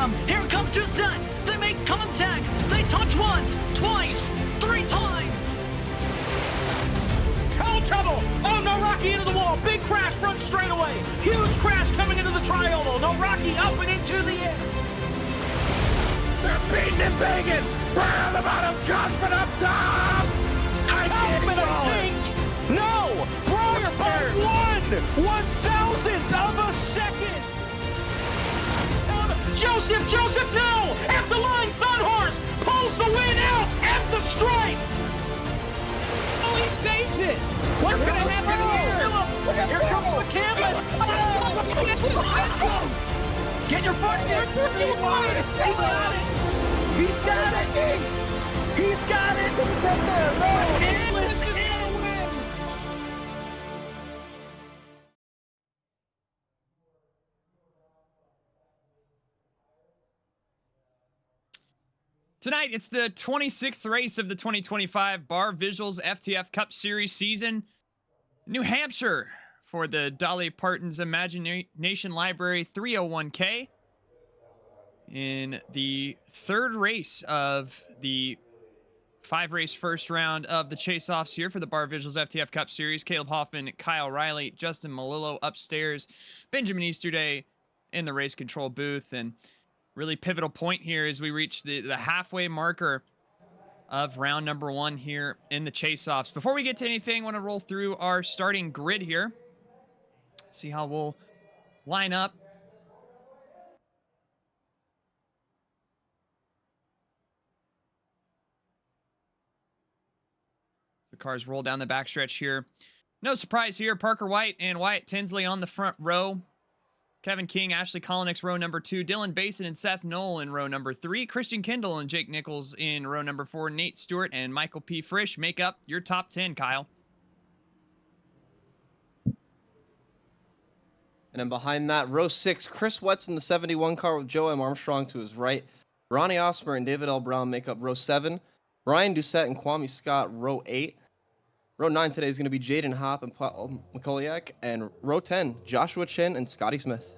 bottom. Here comes Gisette. They make contact. They touch once, twice, 3 times. Foul trouble. Oh, no, Rocky into the wall. Big crash front straightaway. Huge crash coming into the triangle. No, Rocky up and into the air. They're beating and banging. Barr on the bottom. Cosman up top. Cosman, I think. No. Briar by 1/1000th of a second. Joseph now at the line. Thunhorse pulls the win out at the stripe. Oh, he saves it. What's going to happen here? Here comes the canvas. Get your foot down. He got it. He's got it. He's got it. The canvas is going to win. Tonight, it's the 26th race of the 2025 Barr Visuals FTF Cup Series season. New Hampshire for the Dolly Parton's Imagination Library 301K. In the third race of the 5-race first round of the chase-offs here for the Barr Visuals FTF Cup Series. Caleb Hoffman, Kyle Riley, Justin Malillo upstairs, Benjamin Easterday in the race control booth, and really pivotal point here as we reach the halfway marker of round number 1 here in the chase-offs. Before we get to anything, I want to roll through our starting grid here. See how we'll line up. The cars roll down the backstretch here. No surprise here, Parker White and Wyatt Tinsley on the front row. Kevin King, Ashley Kolonix, row number 2. Dylan Basin and Seth Knoll in row number 3. Christian Kindle and Jake Nichols in row number 4. Nate Stewart and Michael P. Frisch make up your top 10, Kyle. And then behind that, row 6, Chris Wetz in the 71 car with Joe M. Armstrong to his right. Ronnie Osmer and David L. Brown make up row 7. Ryan Doucette and Kwame Scott, row 8. Row 9 today is going to be Jaden Hopp and Paul McColiak. And row 10, Joshua Chin and Scotty Smith.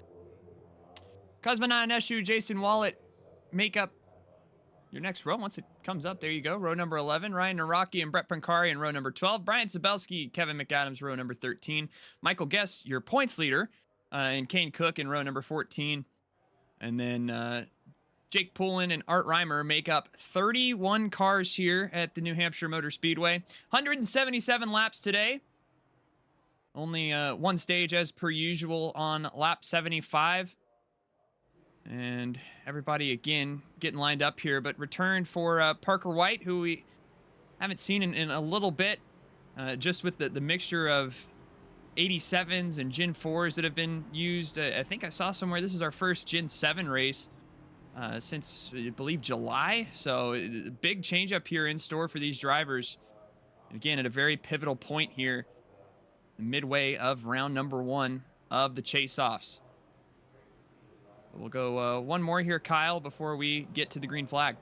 Cosmana Neshu, Jason Wallet make up your next row once it comes up. There you go. Row number 11, Ryan Naraki and Brett Pankari in row number 12. Brian Sabelski, Kevin McAdams, row number 13. Michael Guest, your points leader, and Kane Cook in row number 14. And then Jake Poulin and Art Reimer make up 31 cars here at the New Hampshire Motor Speedway. 177 laps today. Only one stage as per usual on lap 75. And everybody, again, getting lined up here. But return for Parker White, who we haven't seen in a little bit. Just with the mixture of 87s and Gen 4s that have been used. I think I saw somewhere this is our first Gen 7 race since, I believe, July. So a big change up here in store for these drivers. Again, at a very pivotal point here, midway of round number 1 of the chase-offs. We'll go one more here, Kyle, before we get to the green flag.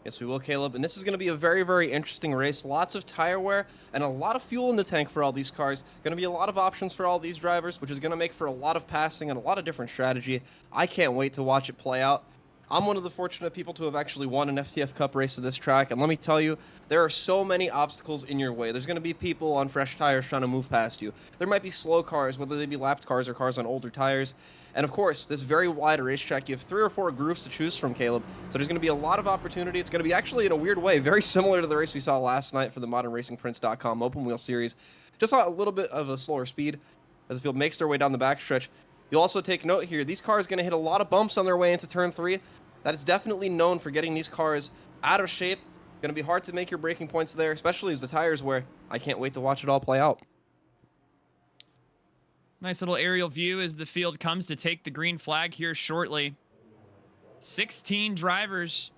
Yes, we will, Caleb. And this is going to be a very, very interesting race. Lots of tire wear and a lot of fuel in the tank for all these cars. Going to be a lot of options for all these drivers, which is going to make for a lot of passing and a lot of different strategy. I can't wait to watch it play out. I'm one of the fortunate people to have actually won an FTF Cup race at this track. And let me tell you, there are so many obstacles in your way. There's going to be people on fresh tires trying to move past you. There might be slow cars, whether they be lapped cars or cars on older tires. And of course, this very wide racetrack, you have 3 or 4 grooves to choose from, Caleb. So there's going to be a lot of opportunity. It's going to be actually, in a weird way, very similar to the race we saw last night for the ModernRacingPrince.com Open Wheel Series. Just a little bit of a slower speed as the field makes their way down the backstretch. You'll also take note here, these cars are going to hit a lot of bumps on their way into turn 3. That is definitely known for getting these cars out of shape. Going to be hard to make your braking points there, especially as the tires wear. I can't wait to watch it all play out. Nice little aerial view as the field comes to take the green flag here shortly. 16 drivers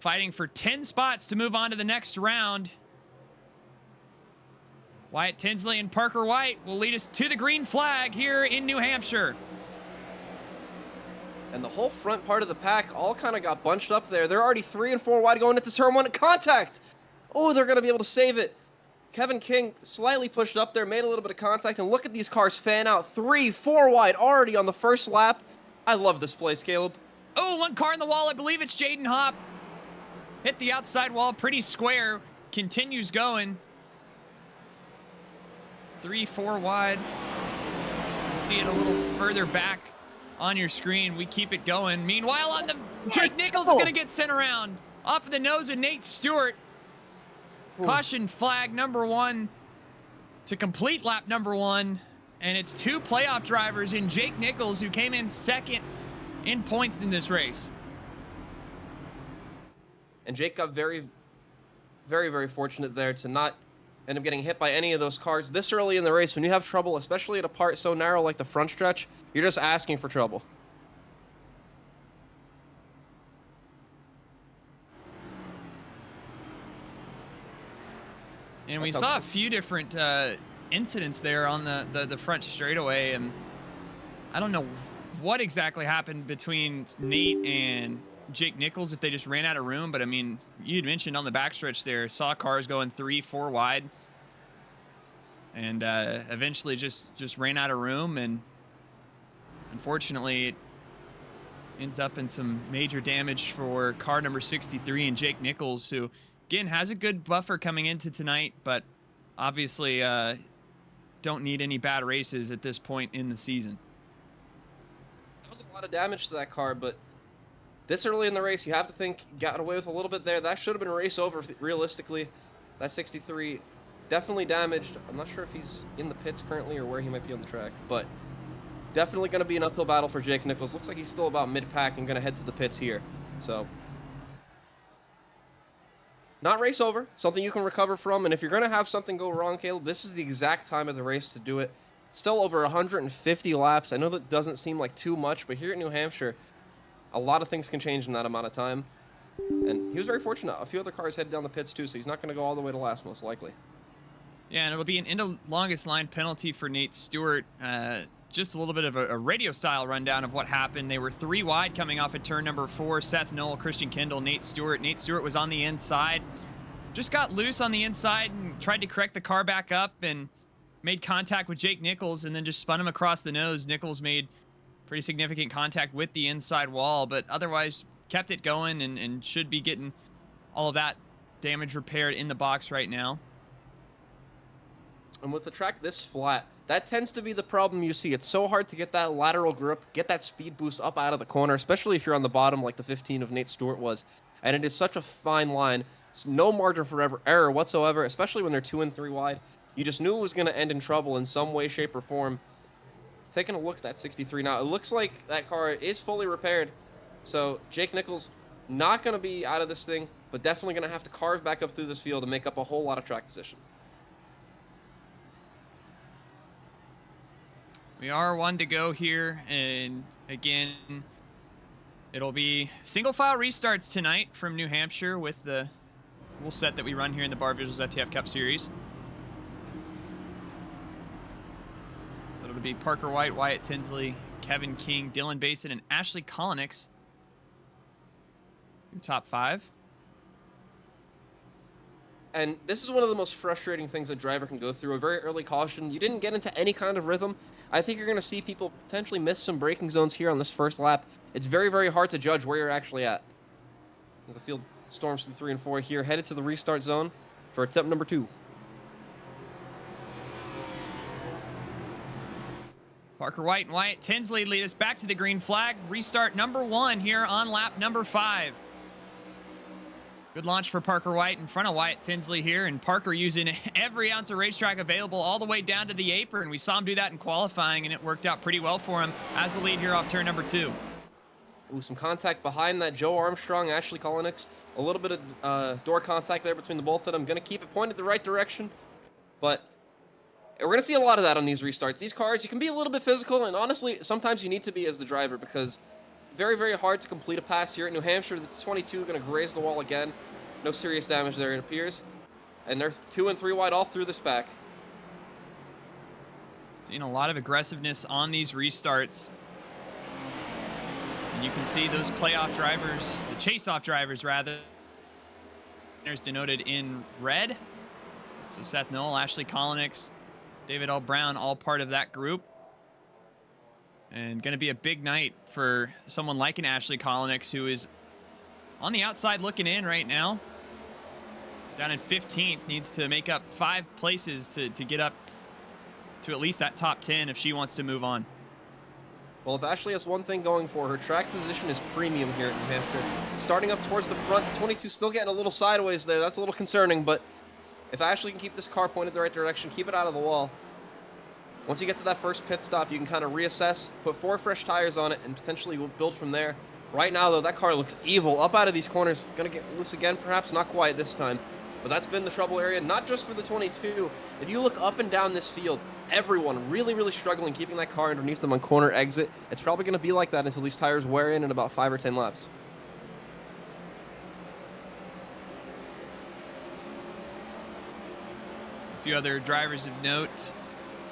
fighting for 10 spots to move on to the next round. Wyatt Tinsley and Parker White will lead us to the green flag here in New Hampshire. And the whole front part of the pack all kind of got bunched up there. They're already 3 and 4 wide going into turn 1 at contact. Oh, they're going to be able to save it. Kevin King slightly pushed up there, made a little bit of contact, and look at these cars fan out. 3, 4 wide already on the first lap. I love this place, Caleb. Oh, one car in the wall. I believe it's Jaden Hopp. Hit the outside wall, pretty square. Continues going. 3, 4 wide. You see it a little further back on your screen. We keep it going. Meanwhile, on the Jake Nichols is gonna get sent around off of the nose of Nate Stewart. Caution flag number 1 to complete lap number 1. And it's 2 playoff drivers in Jake Nichols, who came in second in points in this race. And Jake got very, very fortunate there to not end up getting hit by any of those cars this early in the race. When you have trouble, especially at a part so narrow like the front stretch, you're just asking for trouble. And we saw a few different incidents there on the front straightaway, and I don't know what exactly happened between Nate and Jake Nichols, if they just ran out of room. But I mean, you'd mentioned on the backstretch there, saw cars going 3, 4 wide, and eventually just ran out of room, and unfortunately it ends up in some major damage for car number 63 and Jake Nichols, who again has a good buffer coming into tonight, but obviously don't need any bad races at this point in the season. That was a lot of damage to that car, but this early in the race, you have to think got away with a little bit there. That should have been race over realistically. That 63 definitely damaged. I'm not sure if he's in the pits currently or where he might be on the track, but definitely going to be an uphill battle for Jake Nichols. Looks like he's still about mid-pack and going to head to the pits here. So, not race over, something you can recover from. And if you're going to have something go wrong, Caleb, this is the exact time of the race to do it. Still over 150 laps. I know that doesn't seem like too much, but here at New Hampshire, a lot of things can change in that amount of time. And he was very fortunate. A few other cars headed down the pits too, so he's not going to go all the way to last, most likely. Yeah, and it'll be an into longest line penalty for Nate Stewart. Just a little bit of a radio-style rundown of what happened. They were 3 wide coming off at turn number 4. Seth Knoll, Christian Kendall, Nate Stewart. Nate Stewart was on the inside. Just got loose on the inside and tried to correct the car back up and made contact with Jake Nichols and then just spun him across the nose. Nichols made pretty significant contact with the inside wall, but otherwise kept it going and should be getting all of that damage repaired in the box right now. And with the track this flat, that tends to be the problem you see. It's so hard to get that lateral grip, get that speed boost up out of the corner, especially if you're on the bottom like the 15 of Nate Stewart was. And it is such a fine line. It's no margin for error whatsoever, especially when they're 2 and 3 wide. You just knew it was going to end in trouble in some way, shape, or form. Taking a look at that 63 now, it looks like that car is fully repaired. So Jake Nichols not going to be out of this thing, but definitely going to have to carve back up through this field and make up a whole lot of track position. We are 1 to go here, and again, it'll be single file restarts tonight from New Hampshire with the rule set that we run here in the Barr Visuals FTF Cup Series. It'll be Parker White, Wyatt Tinsley, Kevin King, Dylan Basin, and Ashley Kolonix. Your top 5. And this is one of the most frustrating things a driver can go through. A very early caution. You didn't get into any kind of rhythm. I think you're going to see people potentially miss some braking zones here on this first lap. It's very, very hard to judge where you're actually at. As the field storms through 3 and 4 here, headed to the restart zone for attempt number 2. Parker White and Wyatt Tinsley lead us back to the green flag. Restart number 1 here on lap number 5. Good launch for Parker White in front of Wyatt Tinsley here, and Parker using every ounce of racetrack available all the way down to the apron. We saw him do that in qualifying, and it worked out pretty well for him as the lead here off turn number 2. Ooh, some contact behind that Joe Armstrong, Ashley Kolonix. A little bit of door contact there between the both of them. Going to keep it pointed the right direction, but we're going to see a lot of that on these restarts. These cars, you can be a little bit physical, and honestly, sometimes you need to be as the driver because very, very hard to complete a pass here at New Hampshire. The 22 going to graze the wall again. No serious damage there, it appears. And they're 2 and 3 wide all through this back. Seeing a lot of aggressiveness on these restarts. And you can see those playoff drivers, the chase-off drivers, rather. There's denoted in red. So Seth Knoll, Ashley Kolonix, David L. Brown, all part of that group. And going to be a big night for someone like an Ashley Kolonix, who is on the outside looking in right now. Down in 15th, needs to make up 5 places to get up to at least that top 10 if she wants to move on. Well, if Ashley has one thing going for her, track position is premium here at New Hampshire. Starting up towards the front, 22 still getting a little sideways there. That's a little concerning, but if Ashley can keep this car pointed the right direction, keep it out of the wall, once you get to that first pit stop, you can kind of reassess, put 4 fresh tires on it, and potentially build from there. Right now, though, that car looks evil. Up out of these corners, gonna get loose again, perhaps not quite this time. But that's been the trouble area, not just for the 22. If you look up and down this field, everyone really, really struggling keeping that car underneath them on corner exit. It's probably going to be like that until these tires wear in about 5 or 10 laps. A few other drivers of note,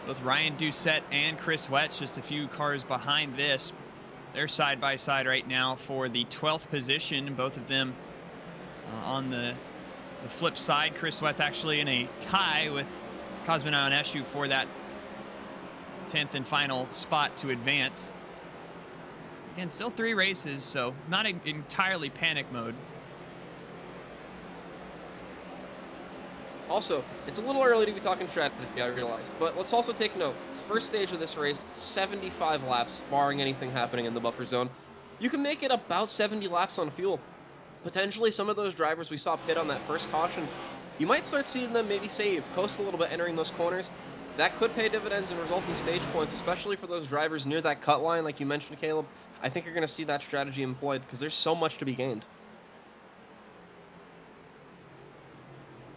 both Ryan Doucette and Chris Wetz, just a few cars behind this. They're side by side right now for the 12th position, both of them on the flip side. Chris Wetz actually in a tie with Cosmonaut Eshu for that 10th and final spot to advance. Again, still 3 races, so not entirely panic mode. Also, it's a little early to be talking strategy, I realize, but let's also take note. First stage of this race, 75 laps, barring anything happening in the buffer zone. You can make it about 70 laps on fuel. Potentially some of those drivers we saw pit on that first caution, you might start seeing them maybe save, coast a little bit entering those corners. That could pay dividends and result in stage points, especially for those drivers near that cut line, like you mentioned, Caleb. I think you're going to see that strategy employed because there's so much to be gained.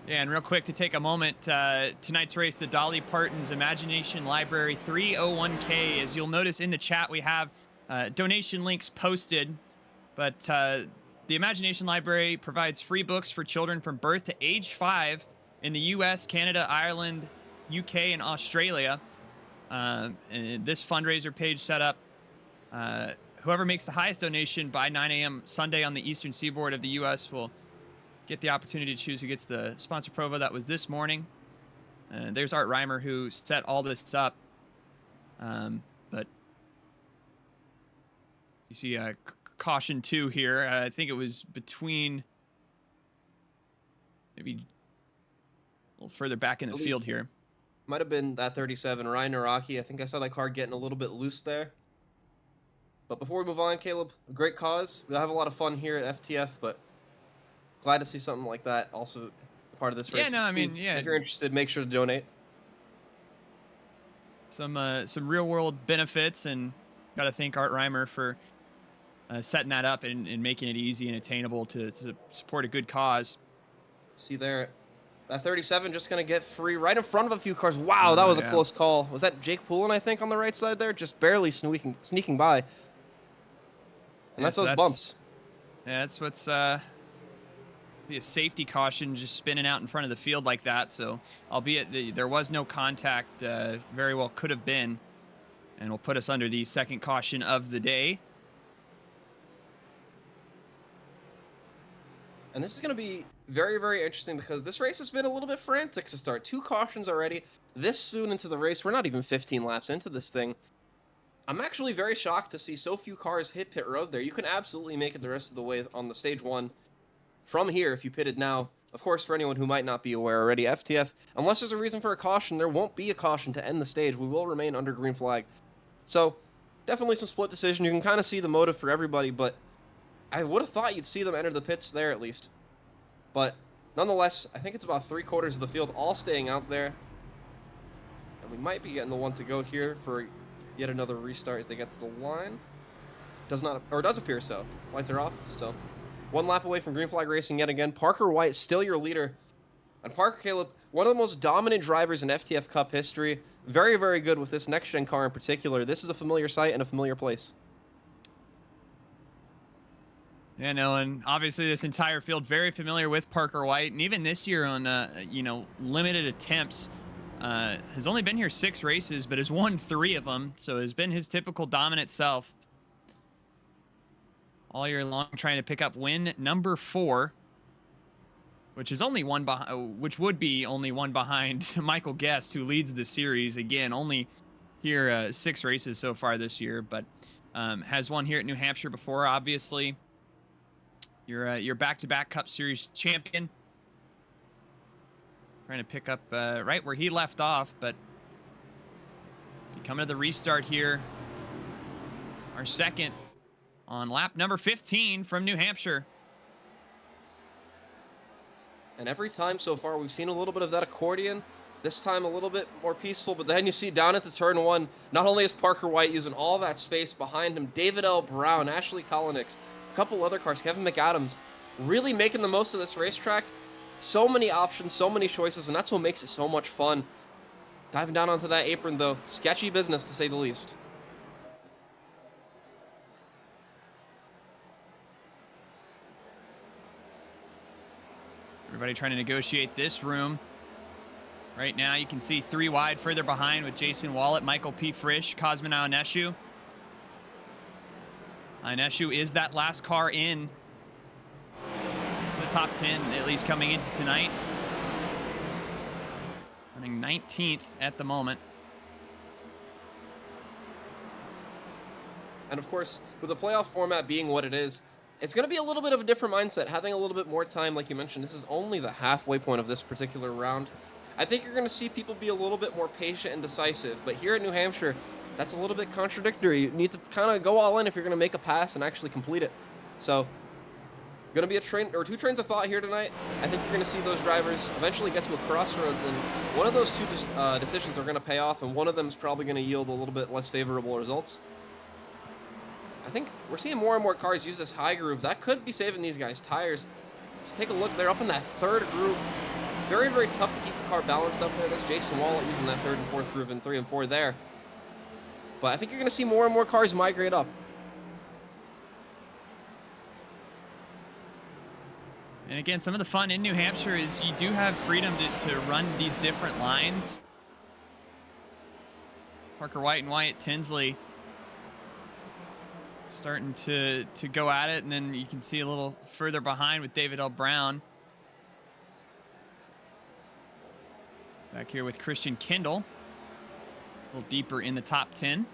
Yeah, and real quick to take a moment, tonight's race, the Dolly Parton's Imagination Library 301K. As you'll notice in the chat, we have donation links posted, but the Imagination Library provides free books for children from birth to age 5 in the US, Canada, Ireland, UK, and Australia. And this fundraiser page set up. Whoever makes the highest donation by 9 a.m. Sunday on the eastern seaboard of the US will get the opportunity to choose who gets the sponsor provo. That was this morning. There's Art Reimer, who set all this up. But you see caution 2 here. I think it was between maybe a little further back in the field here. Might have been that 37, Ryan Naraki. I think I saw that car getting a little bit loose there. But before we move on, Caleb, a great cause. We'll have a lot of fun here at FTF, but glad to see something like that also part of this race. Yeah, no, I mean, Please, yeah. If you're interested, make sure to donate. Some real world benefits, and got to thank Art Reimer for setting that up and making it easy and attainable to support a good cause. See there, that 37 just going to get free right in front of a few cars. Wow, that was a close call. Was that Jake Poulin, I think, on the right side there? Just barely sneaking by. And that's those bumps. Yeah, that's what's be a safety caution just spinning out in front of the field like that. So, albeit there was no contact, very well could have been, and will put us under the second caution of the day. And this is going to be very, very interesting because this race has been a little bit frantic to start. 2 cautions already. This soon into the race, we're not even 15 laps into this thing. I'm actually very shocked to see so few cars hit pit road there. You can absolutely make it the rest of the way on the stage 1 from here if you pitted now. Of course, for anyone who might not be aware already, FTF, unless there's a reason for a caution, there won't be a caution to end the stage. We will remain under green flag. So, definitely some split decision. You can kind of see the motive for everybody, but I would have thought you'd see them enter the pits there at least. But nonetheless, I think it's about 3/4 of the field all staying out there. And we might be getting the one to go here for yet another restart as they get to the line. Does appear so. Lights are off, so 1 lap away from green flag racing yet again. Parker White still your leader. And Parker, Caleb, one of the most dominant drivers in FTF Cup history. Very, very good with this next-gen car in particular. This is a familiar sight and a familiar place. Yeah, no, and obviously this entire field very familiar with Parker White, and even this year on limited attempts, has only been here 6 races, but has won 3 of them, so has been his typical dominant self all year long, trying to pick up win number 4, which is only one which would be only one behind Michael Guest, who leads the series. Again, only here, 6 races so far this year, but has won here at New Hampshire before, obviously. You're back-to-back Cup Series champion. Trying to pick up right where he left off, but coming to the restart here. Our second on lap number 15 from New Hampshire. And every time so far, we've seen a little bit of that accordion. This time a little bit more peaceful, but then you see down at the turn 1, not only is Parker White using all that space behind him, David L. Brown, Ashley Kolonix, a couple other cars, Kevin McAdams, really making the most of this racetrack. So many options, so many choices, and that's what makes it so much fun. Diving down onto that apron, though, sketchy business to say the least. Everybody trying to negotiate this room. Right now, you can see 3 wide further behind with Jason Wallet, Michael P. Frisch, Cosmin Ionescu. Ionescu is that last car in the top 10, at least coming into tonight. Running 19th at the moment. And of course, with the playoff format being what it is, it's going to be a little bit of a different mindset, having a little bit more time, like you mentioned. This is only the halfway point of this particular round. I think you're going to see people be a little bit more patient and decisive, but here at New Hampshire, that's a little bit contradictory. You need to kind of go all in if you're going to make a pass and actually complete it. So, going to be a train or 2 trains of thought here tonight. I think you're going to see those drivers eventually get to a crossroads, and one of those 2 decisions are going to pay off, and one of them is probably going to yield a little bit less favorable results. I think we're seeing more and more cars use this high groove. That could be saving these guys tires. Just take a look. They're up in that 3rd groove. Very, very tough to keep the car balanced up there. That's Jason Wallet using that 3rd and 4th groove and 3 and 4 there. But I think you're going to see more and more cars migrate up. And again, some of the fun in New Hampshire is you do have freedom to run these different lines. Parker White and Wyatt Tinsley starting to go at it, and then you can see a little further behind with David L. Brown. Back here with Christian Kindle, a little deeper in the top 10.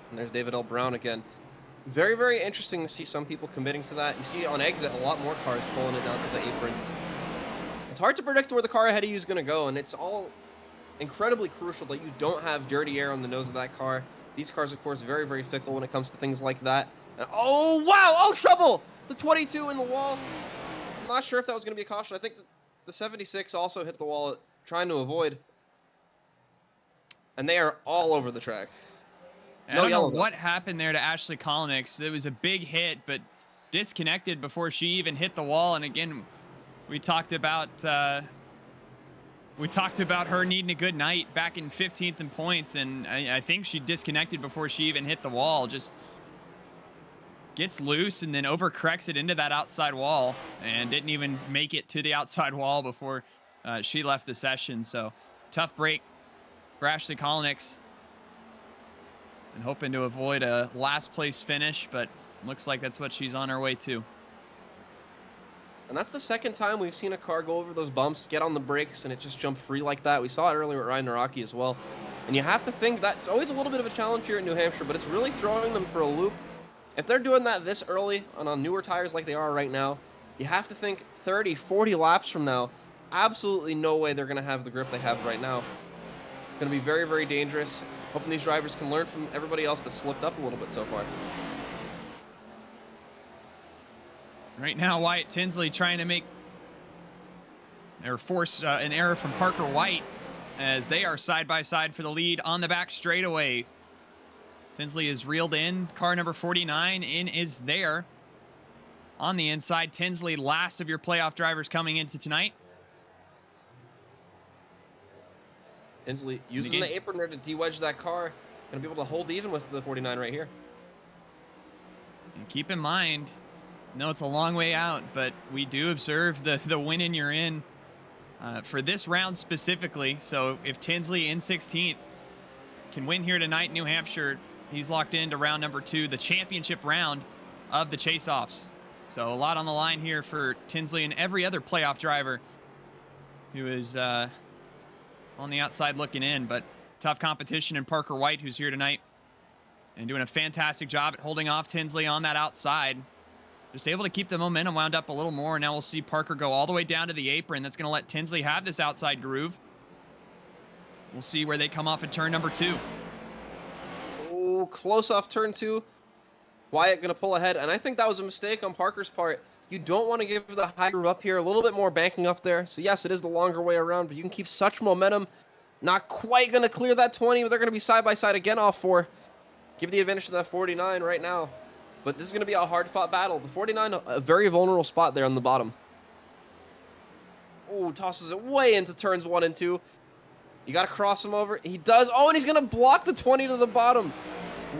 And there's David L. Brown again. Very, very interesting to see some people committing to that. You see on exit a lot more cars pulling it down to the apron. It's hard to predict where the car ahead of you is going to go, and it's all incredibly crucial that you don't have dirty air on the nose of that car. These cars, of course, very, very fickle when it comes to things like that. And, oh, wow! Oh, trouble! The 22 in the wall. I'm not sure if that was going to be a caution. I think the 76 also hit the wall trying to avoid. And they are all over the track. I don't know what happened there to Ashley Kolonix. It was a big hit, but disconnected before she even hit the wall. And again, we talked about her needing a good night back in 15th in points, and I think she disconnected before she even hit the wall. Just gets loose and then overcorrects it into that outside wall, and didn't even make it to the outside wall before she left the session. So tough break for Ashley Kolonix, and hoping to avoid a last place finish, but looks like that's what she's on her way to. And that's the second time we've seen a car go over those bumps, get on the brakes, and it just jump free like that. We saw it earlier with Ryan Naraki as well. And you have to think that's always a little bit of a challenge here in New Hampshire, but it's really throwing them for a loop. If they're doing that this early on newer tires like they are right now, you have to think 30, 40 laps from now, absolutely no way they're going to have the grip they have right now. Going to be very, very dangerous. Hoping these drivers can learn from everybody else that slipped up a little bit so far. Right now, Wyatt Tinsley trying to make or force an error from Parker White as they are side by side for the lead on the back straightaway. Tinsley is reeled in. Car number 49 in is there. On the inside, Tinsley, last of your playoff drivers coming into tonight. Tinsley using the apron there to de-wedge that car. Going to be able to hold even with the 49 right here. And keep in mind, no, it's a long way out, but we do observe the win in you're in for this round specifically. So if Tinsley in 16th can win here tonight in New Hampshire, he's locked into round number 2, the championship round of the chase-offs. So a lot on the line here for Tinsley and every other playoff driver He was on the outside looking in, but tough competition. And Parker White, who's here tonight and doing a fantastic job at holding off Tinsley on that outside. Just able to keep the momentum wound up a little more. Now we'll see Parker go all the way down to the apron. That's going to let Tinsley have this outside groove. We'll see where they come off at turn number 2. Oh, close off turn 2. Wyatt going to pull ahead, and I think that was a mistake on Parker's part. You don't want to give the high groove up here. A little bit more banking up there. So yes, it is the longer way around, but you can keep such momentum. Not quite going to clear that 20, but they're going to be side by side again off 4. Give the advantage to that 49 right now. But this is going to be a hard-fought battle. The 49, a very vulnerable spot there on the bottom. Oh, tosses it way into turns 1 and 2. You got to cross him over. He does. Oh, and he's going to block the 20 to the bottom.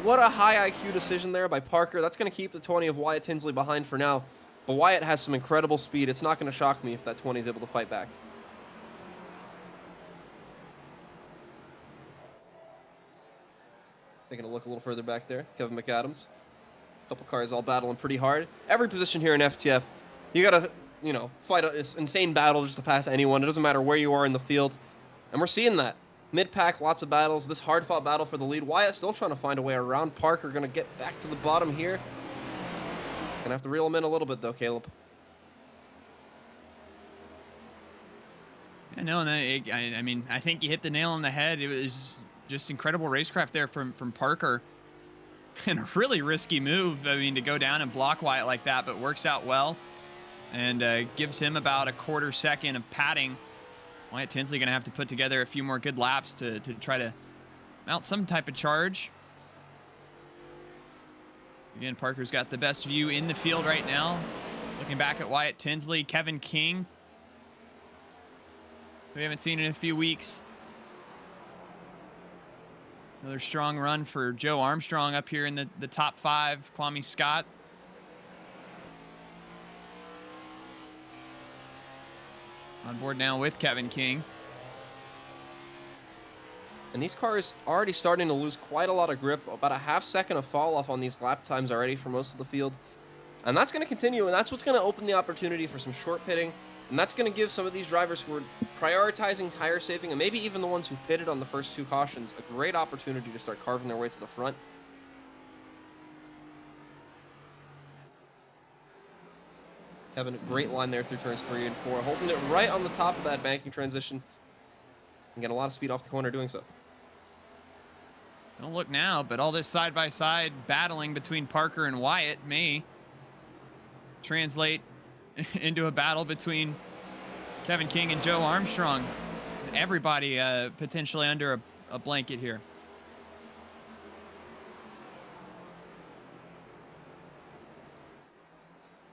What a high IQ decision there by Parker. That's going to keep the 20 of Wyatt Tinsley behind for now. But Wyatt has some incredible speed. It's not going to shock me if that 20 is able to fight back. Taking a look a little further back there. Kevin McAdams. A couple cars all battling pretty hard. Every position here in FTF, you got to, you know, fight this insane battle just to pass anyone. It doesn't matter where you are in the field. And we're seeing that. Mid-pack, lots of battles. This hard-fought battle for the lead. Wyatt still trying to find a way around. Parker going to get back to the bottom here. Gonna have to reel him in a little bit, though, Caleb. Yeah, no, I mean, I think you hit the nail on the head. It was just incredible racecraft there from Parker. And a really risky move, I mean, to go down and block Wyatt like that, but works out well. And gives him about a quarter second of padding. Wyatt Tinsley going to have to put together a few more good laps to try to mount some type of charge. Again, Parker's got the best view in the field right now. Looking back at Wyatt Tinsley, Kevin King, we haven't seen in a few weeks. Another strong run for Joe Armstrong up here in the top 5. Kwame Scott. On board now with Kevin King. And these cars already starting to lose quite a lot of grip. About a half second of fall off on these lap times already for most of the field. And that's going to continue, and that's what's going to open the opportunity for some short pitting. And that's going to give some of these drivers who are prioritizing tire saving, and maybe even the ones who've pitted on the first 2 cautions, a great opportunity to start carving their way to the front. Kevin, a great line there through turns 3 and 4, holding it right on the top of that banking transition. And get a lot of speed off the corner doing so. Don't look now, but all this side-by-side battling between Parker and Wyatt may translate into a battle between Kevin King and Joe Armstrong. Everybody potentially under a blanket here.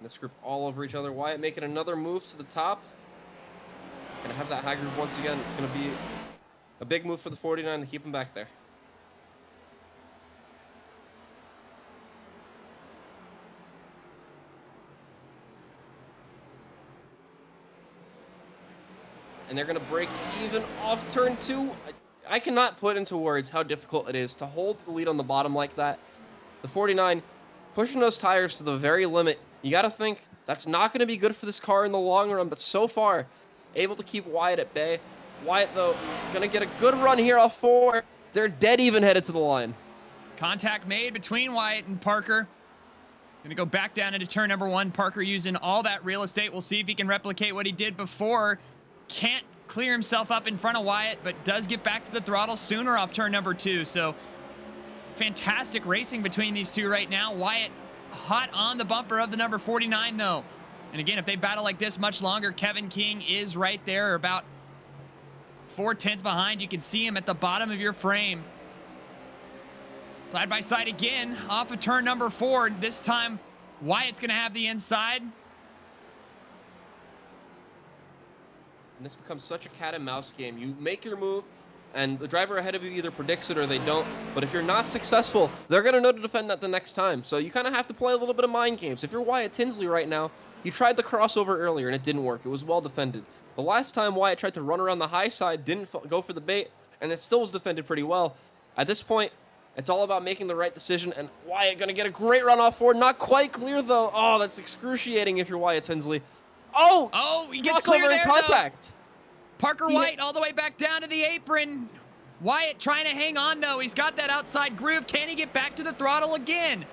This group all over each other. Wyatt making another move to the top. Gonna have that high groove once again. It's gonna be a big move for the 49 to keep him back there. And they're going to break even off turn 2. I cannot put into words how difficult it is to hold the lead on the bottom like that. The 49 pushing those tires to the very limit. You got to think that's not going to be good for this car in the long run, but so far, able to keep Wyatt at bay. Wyatt, though, going to get a good run here off 4. They're dead even headed to the line. Contact made between Wyatt and Parker. Going to go back down into turn number 1. Parker using all that real estate. We'll see if he can replicate what he did before. Can't clear himself up in front of Wyatt, but does get back to the throttle sooner off turn number 2. So fantastic racing between these two right now. Wyatt hot on the bumper of the number 49, though. And again, if they battle like this much longer, Kevin King is right there, about 4/10 behind. You can see him at the bottom of your frame. Side by side again off of turn number 4. This time, Wyatt's going to have the inside. And this becomes such a cat and mouse game. You make your move, and the driver ahead of you either predicts it or they don't. But if you're not successful, they're going to know to defend that the next time. So you kind of have to play a little bit of mind games. If you're Wyatt Tinsley right now, you tried the crossover earlier and it didn't work. It was well defended. The last time Wyatt tried to run around the high side, didn't go for the bait, and it still was defended pretty well. At this point, it's all about making the right decision, and Wyatt going to get a great run off 4. Not quite clear, though. Oh, that's excruciating if you're Wyatt Tinsley. Oh, he gets clear there, contact. Parker White all the way back down to the apron. Wyatt trying to hang on, though. He's got that outside groove. Can he get back to the throttle again?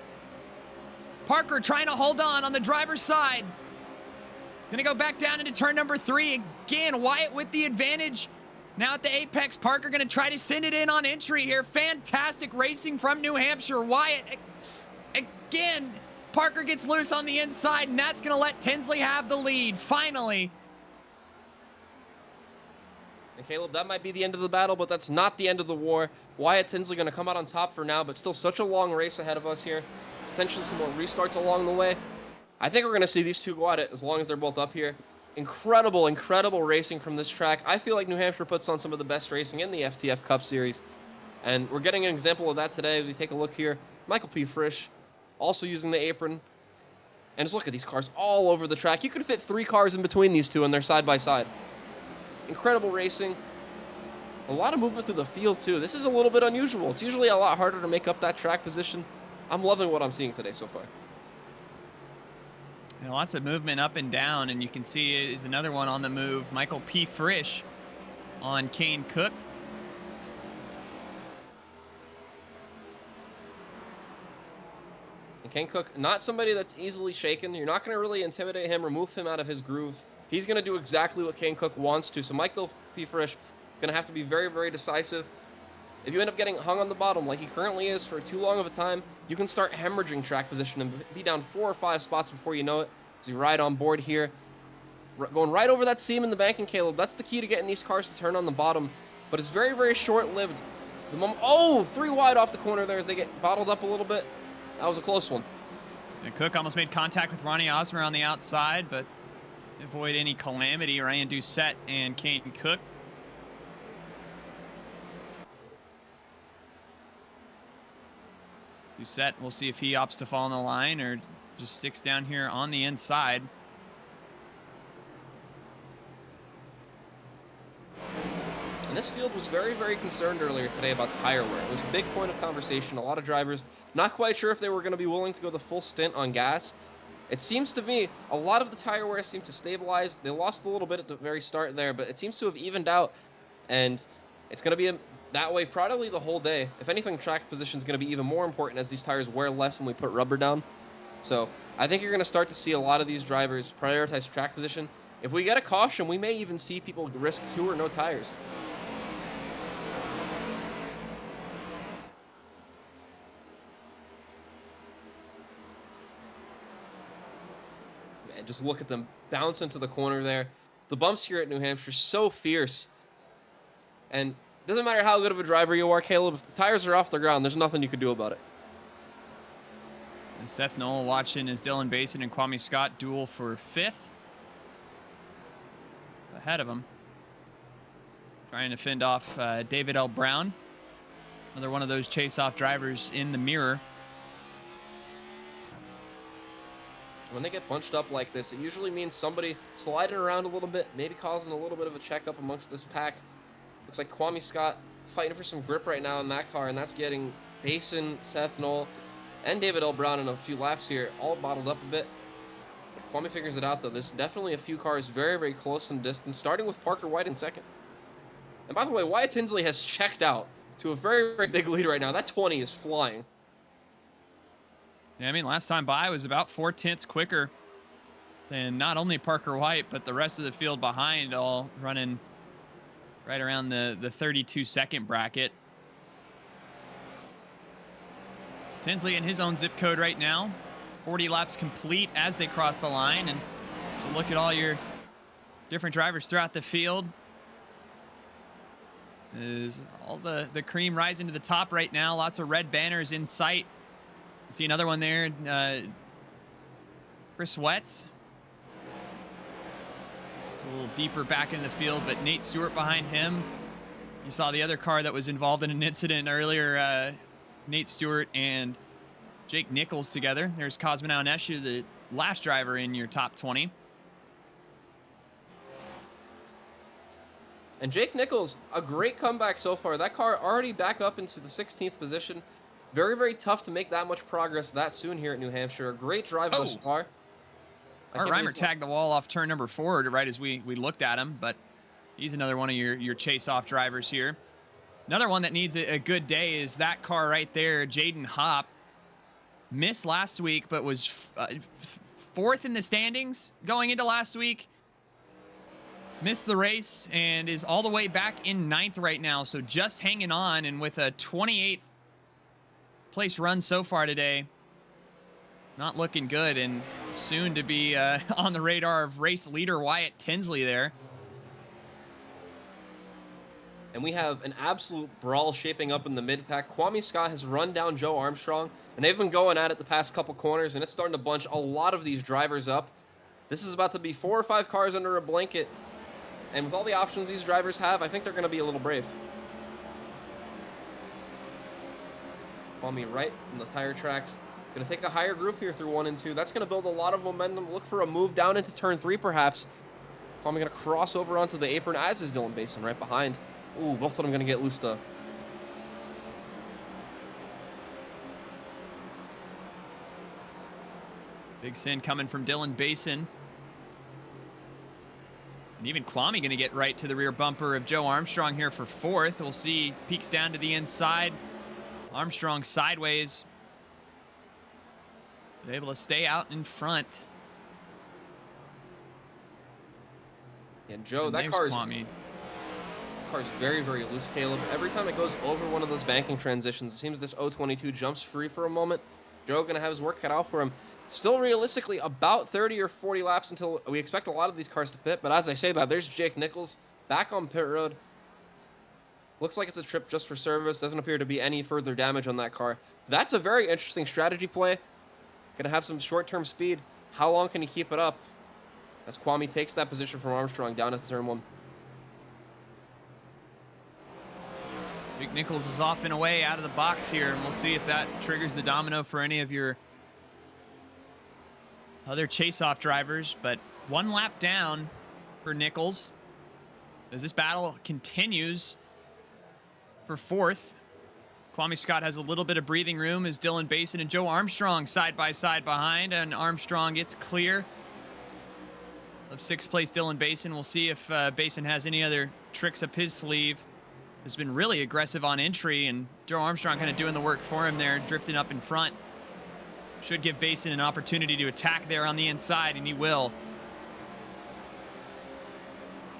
Parker trying to hold on the driver's side. Gonna go back down into turn number 3. Again, Wyatt with the advantage. Now at the apex, Parker gonna try to send it in on entry here. Fantastic racing from New Hampshire. Wyatt, again, Parker gets loose on the inside, and that's gonna let Tinsley have the lead, finally. And Caleb, that might be the end of the battle, but that's not the end of the war. Wyatt Tinsley gonna come out on top for now, but still such a long race ahead of us here. Potentially some more restarts along the way. I think we're gonna see these two go at it as long as they're both up here. Incredible, incredible racing from this track. I feel like New Hampshire puts on some of the best racing in the FTF Cup Series. And we're getting an example of that today as we take a look here. Michael P. Frisch also using the apron. And just look at these cars all over the track. You could fit 3 cars in between these two and they're side by side. Incredible racing. A lot of movement through the field too. This is a little bit unusual. It's usually a lot harder to make up that track position. I'm loving what I'm seeing today so far. And lots of movement up and down, and you can see is another one on the move. Michael P. Frisch on Kane Cook. And Kane Cook, not somebody that's easily shaken. You're not going to really intimidate him, remove him out of his groove. He's going to do exactly what Kane Cook wants to. So Michael P. Frisch going to have to be very, very decisive. If you end up getting hung on the bottom like he currently is for too long of a time, you can start hemorrhaging track position and be down 4 or 5 spots before you know it. As you ride on board here, going right over that seam in the banking, Caleb. That's the key to getting these cars to turn on the bottom, but it's very, very short-lived. The moment, 3 wide off the corner there as they get bottled up a little bit. That was a close one. And Cook almost made contact with Ronnie Osmer on the outside, but avoid any calamity. Ryan Doucette and Kane Cook. Doucette, we'll see if he opts to fall on the line or just sticks down here on the inside. And this field was very, very concerned earlier today about tire wear. It was a big point of conversation. A lot of drivers not quite sure if they were going to be willing to go the full stint on gas. It seems to me a lot of the tire wear seemed to stabilize. They lost a little bit at the very start there, but it seems to have evened out. And it's going to be that way probably the whole day. If anything, track position is going to be even more important as these tires wear less when we put rubber down. So I think you're going to start to see a lot of these drivers prioritize track position. If we get a caution, we may even see people risk 2 or no tires. Man, just look at them bounce into the corner there. The bumps here at New Hampshire so fierce. And doesn't matter how good of a driver you are, Caleb, if the tires are off the ground, there's nothing you can do about it. And Seth Knoll watching as Dylan Basin and Kwame Scott duel for 5th. Ahead of him. Trying to fend off David L. Brown. Another one of those chase-off drivers in the mirror. When they get bunched up like this, it usually means somebody sliding around a little bit, maybe causing a little bit of a checkup amongst this pack. Looks like Kwame Scott fighting for some grip right now in that car, and that's getting Basin, Seth Knoll, and David L. Brown in a few laps here, all bottled up a bit. If Kwame figures it out, though, there's definitely a few cars very, very close in distance, starting with Parker White in second. And by the way, Wyatt Tinsley has checked out to a very, very big lead right now. That 20 is flying. Yeah, I mean, last time by was about 4/10 quicker than not only Parker White, but the rest of the field behind, all running right around the 32-second bracket. Tinsley in his own zip code right now. 40 laps complete as they cross the line. And so look at all your different drivers throughout the field. Is all the cream rising to the top right now. Lots of red banners in sight. See another one there. Chris Wetz. A little deeper back in the field, but Nate Stewart behind him. You saw the other car that was involved in an incident earlier. Nate Stewart and Jake Nichols together. There's Cosmonaut Neshu, the last driver in your top 20. And Jake Nichols, a great comeback so far. That car already back up into the 16th position. Very, very tough to make that much progress that soon here at New Hampshire. A great drive thus far. Art Reimer tagged the wall off turn number 4 right as we looked at him, but He's another one of your chase-off drivers here. Another one that needs a good day is that car right there, Jaden Hopp. Missed last week, but was fourth in the standings going into last week. Missed the race and is all the way back in 9th right now. So just hanging on, and with a 28th place run so far today, not looking good, and soon to be on the radar of race leader Wyatt Tinsley there. And we have an absolute brawl shaping up in the mid-pack. Kwame Scott has run down Joe Armstrong, and they've been going at it the past couple corners, and it's starting to bunch a lot of these drivers up. This is about to be 4 or 5 cars under a blanket, and with all the options these drivers have, I think they're going to be a little brave. Kwame right in the tire tracks. Going to take a higher groove here through 1 and 2. That's going to build a lot of momentum. Look for a move down into turn 3, perhaps. Kwame going to cross over onto the apron, as is Dylan Basin right behind. Ooh, both of them going to get loosed up. Big sin coming from Dylan Basin. And even Kwame going to get right to the rear bumper of Joe Armstrong here for 4th. We'll see, peeks down to the inside. Armstrong sideways. They're able to stay out in front. And Joe, And that there's car's Kwame. very, very loose, Caleb. Every time it goes over one of those banking transitions, it seems this 022 jumps free for a moment. Joe going to have his work cut out for him. Still realistically about 30 or 40 laps until we expect a lot of these cars to pit. But as I say that, there's Jake Nichols back on pit road. Looks like it's a trip just for service. Doesn't appear to be any further damage on that car. That's a very interesting strategy play. Going to have some short-term speed. How long can he keep it up? As Kwame takes that position from Armstrong down into turn 1. Jake Nichols is off and away out of the box here, and we'll see if that triggers the domino for any of your other chase-off drivers. But 1 lap down for Nichols as this battle continues for 4th. Kwame Scott has a little bit of breathing room as Dylan Basin and Joe Armstrong side by side behind, and Armstrong gets clear of 6th place Dylan Basin. We'll see if Basin has any other tricks up his sleeve. Has been really aggressive on entry, and Joe Armstrong kind of doing the work for him there, drifting up in front. Should give Basin an opportunity to attack there on the inside, and he will.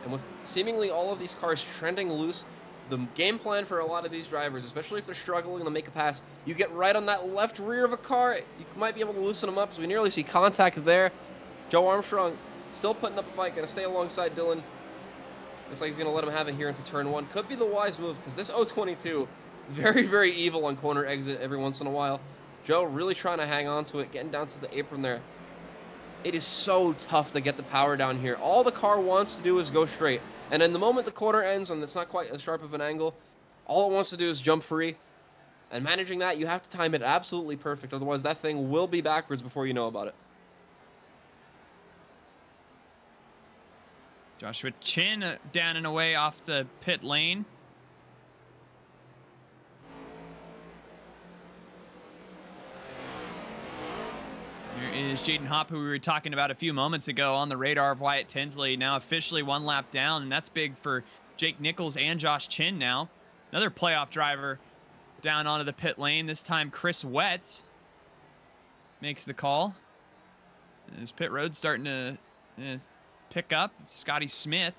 And with seemingly all of these cars trending loose, the game plan for a lot of these drivers, especially if they're struggling to make a pass, you get right on that left rear of a car, you might be able to loosen them up, as we nearly see contact there. Joe Armstrong still putting up a fight, going to stay alongside Dylan. Looks like he's going to let him have it here into turn 1. Could be the wise move, because this 022, very, very evil on corner exit every once in a while. Joe really trying to hang on to it, getting down to the apron there. It is so tough to get the power down here. All the car wants to do is go straight. And in the moment the corner ends and it's not quite as sharp of an angle, all it wants to do is jump free. And managing that, you have to time it absolutely perfect. Otherwise, that thing will be backwards before you know about it. Joshua Chin down and away off the pit lane. Here is Jaden Hopp, who we were talking about a few moments ago, on the radar of Wyatt Tinsley. Now officially 1 lap down, and that's big for Jake Nichols and Josh Chin now. Another playoff driver down onto the pit lane. This time Chris Wetz makes the call. His pit road starting to pick up. Scotty Smith.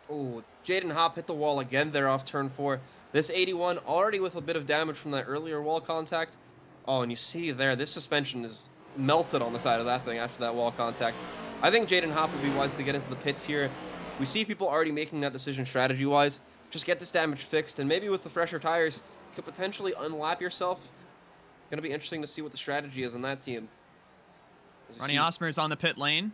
Oh, Jaden Hopp hit the wall again there off turn 4. This 81 already with a bit of damage from that earlier wall contact. Oh, and you see there, this suspension is melted on the side of that thing after that wall contact. I think Jaden Hopp would be wise to get into the pits here. We see people already making that decision strategy-wise. Just get this damage fixed, and maybe with the fresher tires, you could potentially unlap yourself. Going to be interesting to see what the strategy is on that team. Ronnie Osmer is on the pit lane.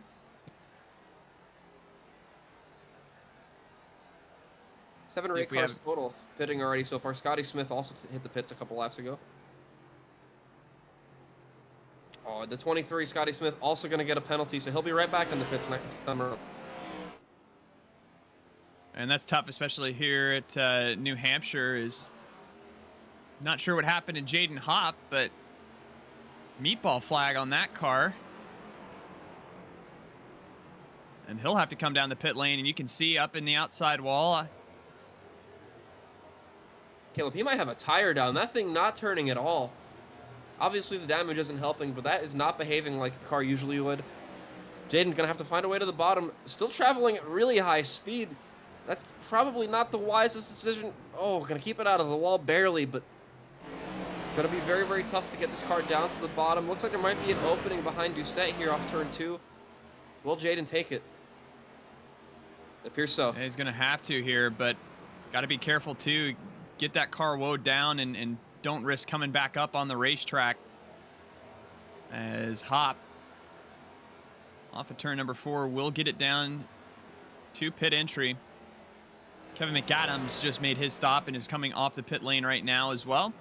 Seven or 8 cars total pitting already so far. Scotty Smith also hit the pits a couple laps ago. Oh, the 23, Scotty Smith, also going to get a penalty, so he'll be right back in the pits next time around. And that's tough, especially here at New Hampshire. Is not sure what happened to Jaden Hopp, but meatball flag on that car. And he'll have to come down the pit lane, and you can see up in the outside wall. Caleb, he might have a tire down. That thing not turning at all. Obviously, the damage isn't helping, but that is not behaving like the car usually would. Jaden gonna have to find a way to the bottom. Still traveling at really high speed. That's probably not the wisest decision. Oh, gonna keep it out of the wall barely, but gonna be very, very tough to get this car down to the bottom. Looks like there might be an opening behind Doucette here off turn 2. Will Jaden take it? It appears so. And he's going to have to here, but got to be careful too. Get that car woed down and don't risk coming back up on the racetrack. As Hop, off of turn number 4, will get it down to pit entry. Kevin McAdams just made his stop and is coming off the pit lane right now as well.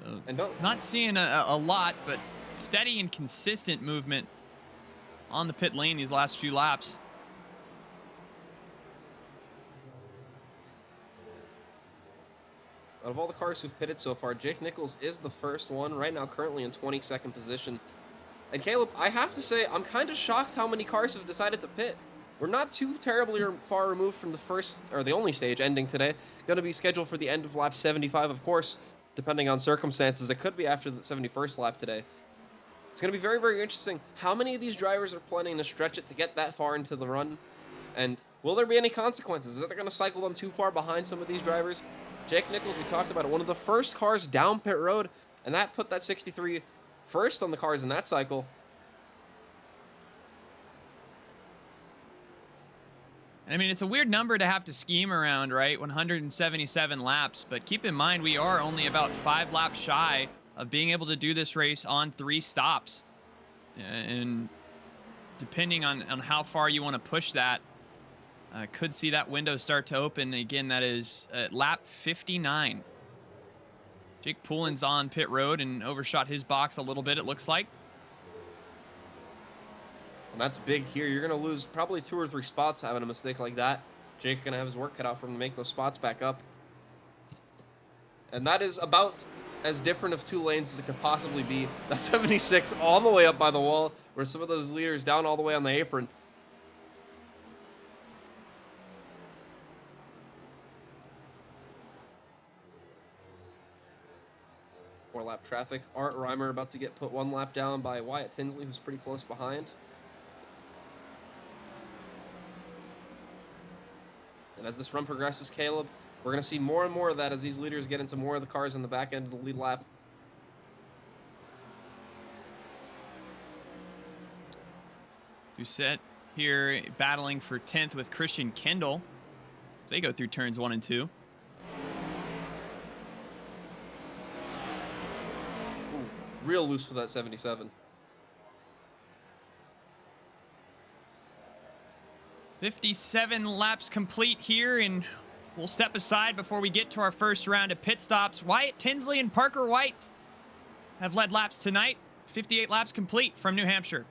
So And don't... not seeing a lot, but steady and consistent movement on the pit lane these last few laps. Out of all the cars who've pitted so far, Jake Nichols is the first one, right now currently in 22nd position. And Caleb, I have to say, I'm kind of shocked how many cars have decided to pit. We're not too terribly far removed from the first, or the only stage ending today. Going to be scheduled for the end of lap 75, of course, depending on circumstances. It could be after the 71st lap today. It's going to be very, very interesting. How many of these drivers are planning to stretch it to get that far into the run? And will there be any consequences? Is it going to cycle them too far behind some of these drivers? Jake Nichols, we talked about it, one of the first cars down pit road, and that put that 63 first on the cars in that cycle. I mean, it's a weird number to have to scheme around, right? 177 laps, but keep in mind we are only about 5 laps shy of being able to do this race on 3 stops. And depending on how far you want to push that, could see that window start to open. Again, that is at lap 59. Jake Poulin's on pit road and overshot his box a little bit, it looks like. And that's big here. You're going to lose probably 2 or 3 spots having a mistake like that. Jake's going to have his work cut out for him to make those spots back up. And that is about as different of 2 lanes as it could possibly be. That 76 all the way up by the wall, where some of those leaders down all the way on the apron. More lap traffic. Art Reimer about to get put 1 lap down by Wyatt Tinsley, who's pretty close behind. And as this run progresses, Caleb, we're going to see more and more of that as these leaders get into more of the cars in the back end of the lead lap. Doucette here battling for 10th with Christian Kendall as they go through turns 1 and 2. Ooh, real loose for that 77. 57 laps complete here, and we'll step aside before we get to our first round of pit stops. Wyatt Tinsley and Parker White have led laps tonight. 58 laps complete from New Hampshire.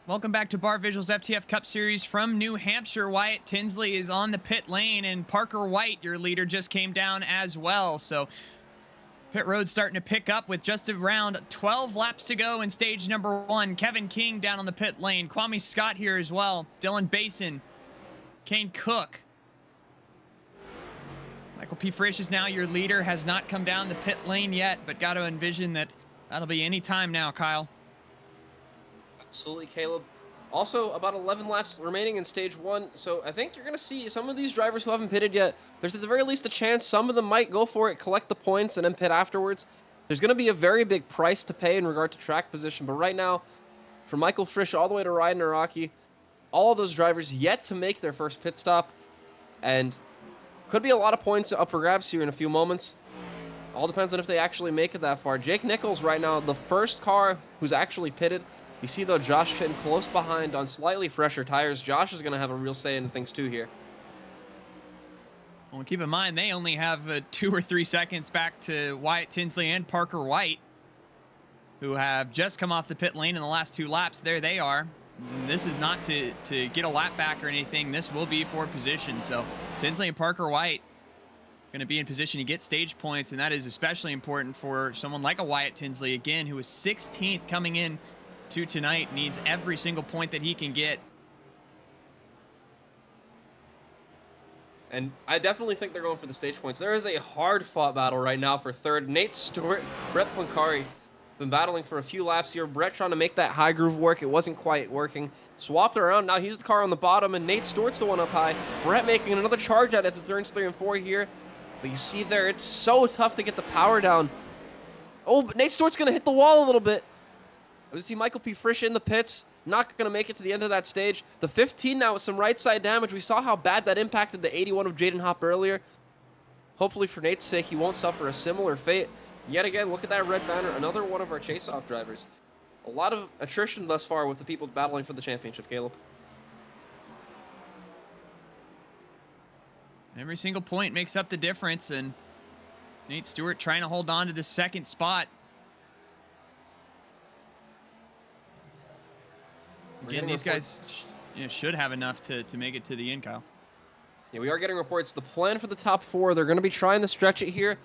Welcome back to Barr Visuals FTF Cup Series from New Hampshire. Wyatt Tinsley is on the pit lane, and Parker White, your leader, just came down as well. So pit road's starting to pick up with just around 12 laps to go in stage number 1. Kevin King down on the pit lane. Kwame Scott here as well. Dylan Basin. Kane Cook. Michael P. Frisch is now your leader. Has not come down the pit lane yet, but got to envision that that'll be any time now, Kyle. Absolutely, Caleb. Also, about 11 laps remaining in stage 1, so I think you're going to see some of these drivers who haven't pitted yet. There's at the very least a chance some of them might go for it, collect the points, and then pit afterwards. There's going to be a very big price to pay in regard to track position, but right now, from Michael Frisch all the way to Ryan Naraki, all of those drivers yet to make their first pit stop, and could be a lot of points up for grabs here in a few moments. All depends on if they actually make it that far. Jake Nichols right now, the first car who's actually pitted. You see, though, Josh Chin close behind on slightly fresher tires. Josh is going to have a real say in things, too, here. Well, keep in mind, they only have 2 or 3 seconds back to Wyatt Tinsley and Parker White, who have just come off the pit lane in the last 2 laps. There they are. And this is not to get a lap back or anything. This will be for position. So Tinsley and Parker White going to be in position to get stage points, and that is especially important for someone like a Wyatt Tinsley, again, who is 16th coming in to tonight, needs every single point that he can get. And I definitely think they're going for the stage points. There is a hard-fought battle right now for third. Nate Stewart, Brett Pancari, been battling for a few laps here. Brett trying to make that high groove work. It wasn't quite working. Swapped around. Now he's the car on the bottom, and Nate Stewart's the one up high. Brett making another charge at it at turns 3 and 4 here. But you see there, it's so tough to get the power down. Oh, but Nate Stewart's going to hit the wall a little bit. We see Michael P. Frisch in the pits. Not going to make it to the end of that stage. The 15 now with some right side damage. We saw how bad that impacted the 81 of Jaden Hopp earlier. Hopefully for Nate's sake, he won't suffer a similar fate. Yet again, look at that red banner. Another one of our chase-off drivers. A lot of attrition thus far with the people battling for the championship, Caleb. Every single point makes up the difference, and Nate Stewart trying to hold on to the second spot. Again, these guys should have enough to make it to the end, Kyle. Yeah, we are getting reports. The plan for the top 4, they're going to be trying to stretch it here.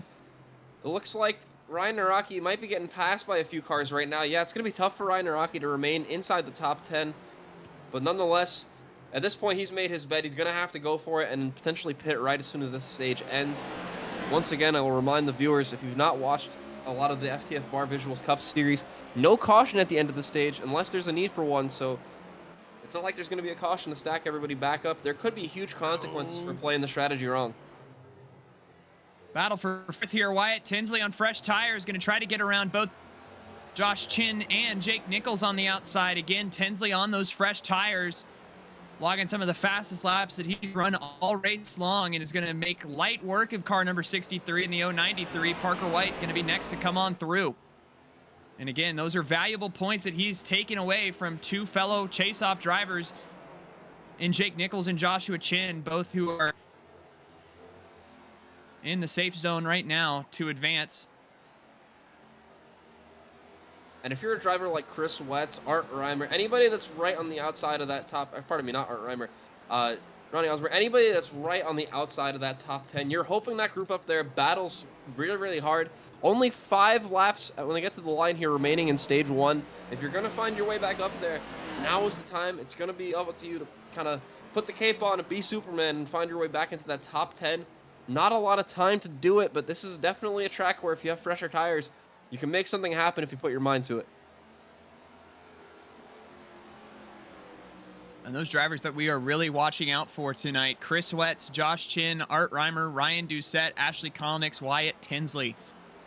It looks like Ryan Naraki might be getting passed by a few cars right now. Yeah, it's going to be tough for Ryan Naraki to remain inside the top 10. But nonetheless, at this point, he's made his bet. He's going to have to go for it and potentially pit right as soon as this stage ends. Once again, I will remind the viewers, if you've not watched a lot of the FTF Barr Visuals Cup Series, no caution at the end of the stage unless there's a need for one. So it's not like there's going to be a caution to stack everybody back up. There could be huge consequences for playing the strategy wrong. Battle for 5th here. Wyatt Tinsley on fresh tires, going to try to get around both Josh Chin and Jake Nichols on the outside. Again, Tinsley on those fresh tires, logging some of the fastest laps that he's run all race long, and is going to make light work of car number 63 in the 093. Parker White going to be next to come on through. And again, those are valuable points that he's taken away from 2 fellow chase-off drivers in Jake Nichols and Joshua Chin, both who are in the safe zone right now to advance. And if you're a driver like Chris Wetz, Art Reimer, anybody that's right on the outside of that top, pardon me, not Art Reimer, Ronnie Osborne, anybody that's right on the outside of that top 10, you're hoping that group up there battles really, really hard. Only 5 laps when they get to the line here remaining in stage 1. If you're going to find your way back up there, now is the time. It's going to be up to you to kind of put the cape on and be Superman and find your way back into that top 10. Not a lot of time to do it, but this is definitely a track where if you have fresher tires, you can make something happen if you put your mind to it. And those drivers that we are really watching out for tonight, Chris Wetz, Josh Chin, Art Reimer, Ryan Doucette, Ashley Kolnick, Wyatt Tinsley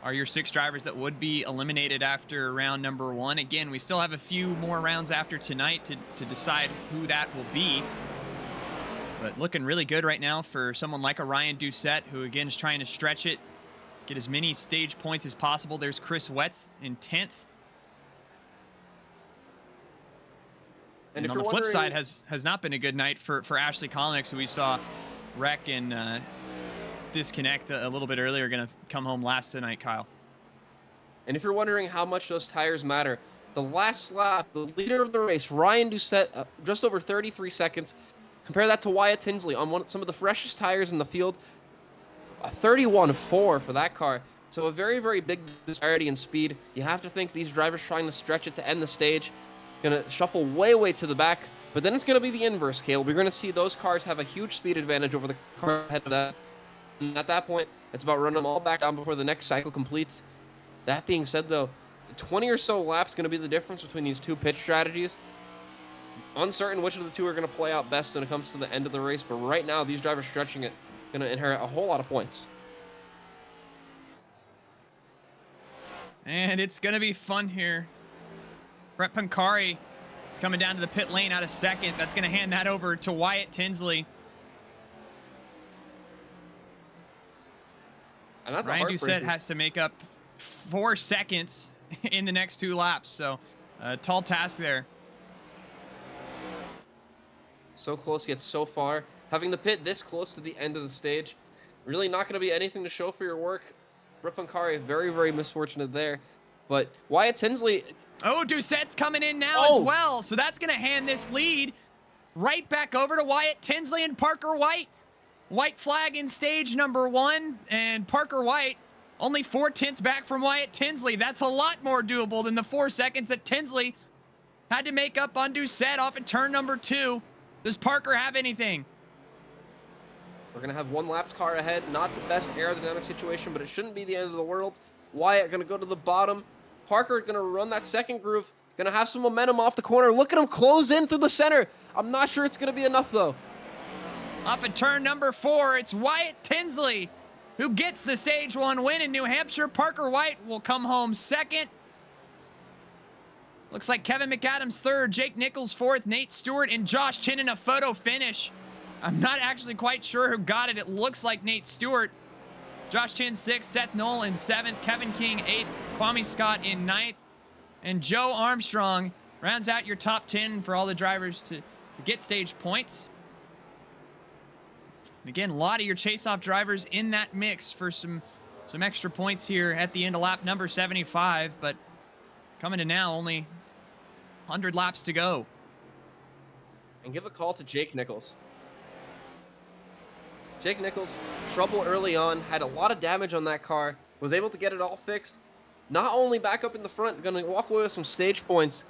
are your 6 drivers that would be eliminated after round number 1. Again, we still have a few more rounds after tonight to decide who that will be. But looking really good right now for someone like a Ryan Doucette, who again is trying to stretch it, get as many stage points as possible. There's Chris Wetz in 10th. And on the flip side, has not been a good night for Ashley Kolnick, who we saw wreck and disconnect a little bit earlier, going to come home last tonight, Kyle. And if you're wondering how much those tires matter, The last lap, the leader of the race, Ryan Doucette, just over 33 seconds. Compare that to Wyatt Tinsley on some of the freshest tires in the field. A 31.4 for that car. So a very, very big disparity in speed. You have to think these drivers trying to stretch it to end the stage. Going to shuffle way, way to the back. But then it's going to be the inverse, Caleb. We're going to see those cars have a huge speed advantage over the car ahead of them. And at that point, it's about running them all back down before the next cycle completes. That being said, though, 20 or so laps going to be the difference between these two pit strategies. Uncertain which of the two are going to play out best when it comes to the end of the race. But right now, these drivers stretching it going to inherit a whole lot of points. And it's going to be fun here. Brett Pancari is coming down to the pit lane out of second. That's going to hand that over to Wyatt Tinsley. And that's Ryan a Doucette has to make up 4 seconds in the next 2 laps. So a tall task there. So close yet so far. Having the pit this close to the end of the stage, really not going to be anything to show for your work. Brett Pancari, very, very misfortunate there. But Wyatt Tinsley... Oh, Doucette's coming in now as well. So that's going to hand this lead right back over to Wyatt Tinsley and Parker White. White flag in stage number 1, and Parker White only 4/10 back from Wyatt Tinsley. That's a lot more doable than the 4 seconds that Tinsley had to make up on Doucette off at turn number 2. Does Parker have anything? We're going to have one lapped car ahead. Not the best aerodynamic situation, but it shouldn't be the end of the world. Wyatt going to go to the bottom. Parker going to run that second groove. Going to have some momentum off the corner. Look at him close in through the center. I'm not sure it's going to be enough, though. Off at turn number 4, it's Wyatt Tinsley who gets the stage 1 win in New Hampshire. Parker White will come home second. Looks like Kevin McAdams third, Jake Nichols fourth, Nate Stewart and Josh Chin in a photo finish. I'm not actually quite sure who got it. It looks like Nate Stewart. Josh Chin 6th, Seth Knoll in 7th, Kevin King 8th, Kwame Scott in 9th, and Joe Armstrong rounds out your top 10 for all the drivers to get stage points. And again, a lot of your chase-off drivers in that mix for some extra points here at the end of lap number 75, but coming to now, only 100 laps to go. And give a call to Jake Nichols. Jake Nichols, trouble early on, had a lot of damage on that car, was able to get it all fixed. Not only back up in the front, going to walk away with some stage points.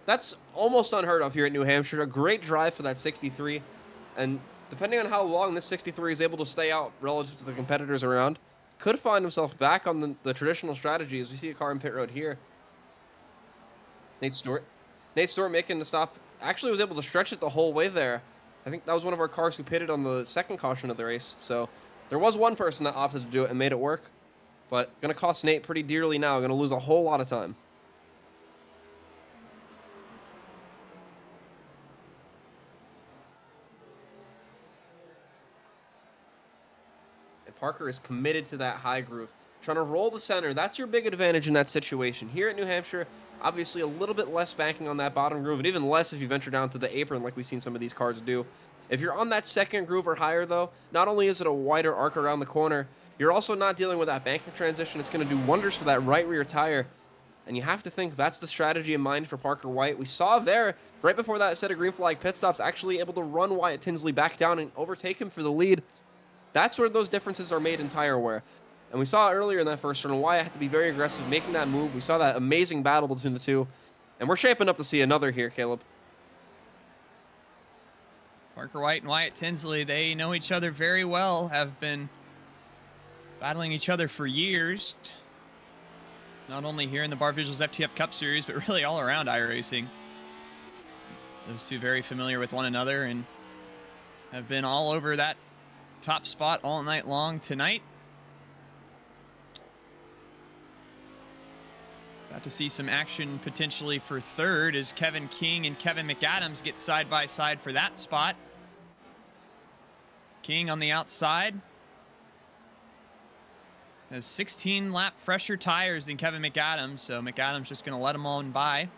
That's almost unheard of here at New Hampshire. A great drive for that 63. And depending on how long this 63 is able to stay out relative to the competitors around, could find himself back on the traditional strategy as we see a car in pit road here. Nate Stewart. Nate Stewart making the stop. Actually was able to stretch it the whole way there. I think that was one of our cars who pitted on the second caution of the race. So there was one person that opted to do it and made it work. But going to cost Nate pretty dearly now. Going to lose a whole lot of time. And Parker is committed to that high groove. Trying to roll the center. That's your big advantage in that situation. Here at New Hampshire, obviously a little bit less banking on that bottom groove, and even less if you venture down to the apron like we've seen some of these cars do. If you're on that second groove or higher, though, not only is it a wider arc around the corner, you're also not dealing with that banking transition. It's going to do wonders for that right rear tire. And you have to think that's the strategy in mind for Parker White. We saw there, right before that set of green flag pit stops, actually able to run Wyatt Tinsley back down and overtake him for the lead. That's where those differences are made in tire wear. And we saw earlier in that first turn, Wyatt had to be very aggressive making that move. We saw that amazing battle between the two. And we're shaping up to see another here, Caleb. Parker White and Wyatt Tinsley, they know each other very well, have been battling each other for years. Not only here in the Barr Visuals FTF Cup Series, but really all around iRacing. Those two very familiar with one another and have been all over that top spot all night long tonight. Got to see some action potentially for third as Kevin King and Kevin McAdams get side by side for that spot. King on the outside has 16 lap fresher tires than Kevin McAdams, so McAdams just going to let him on by.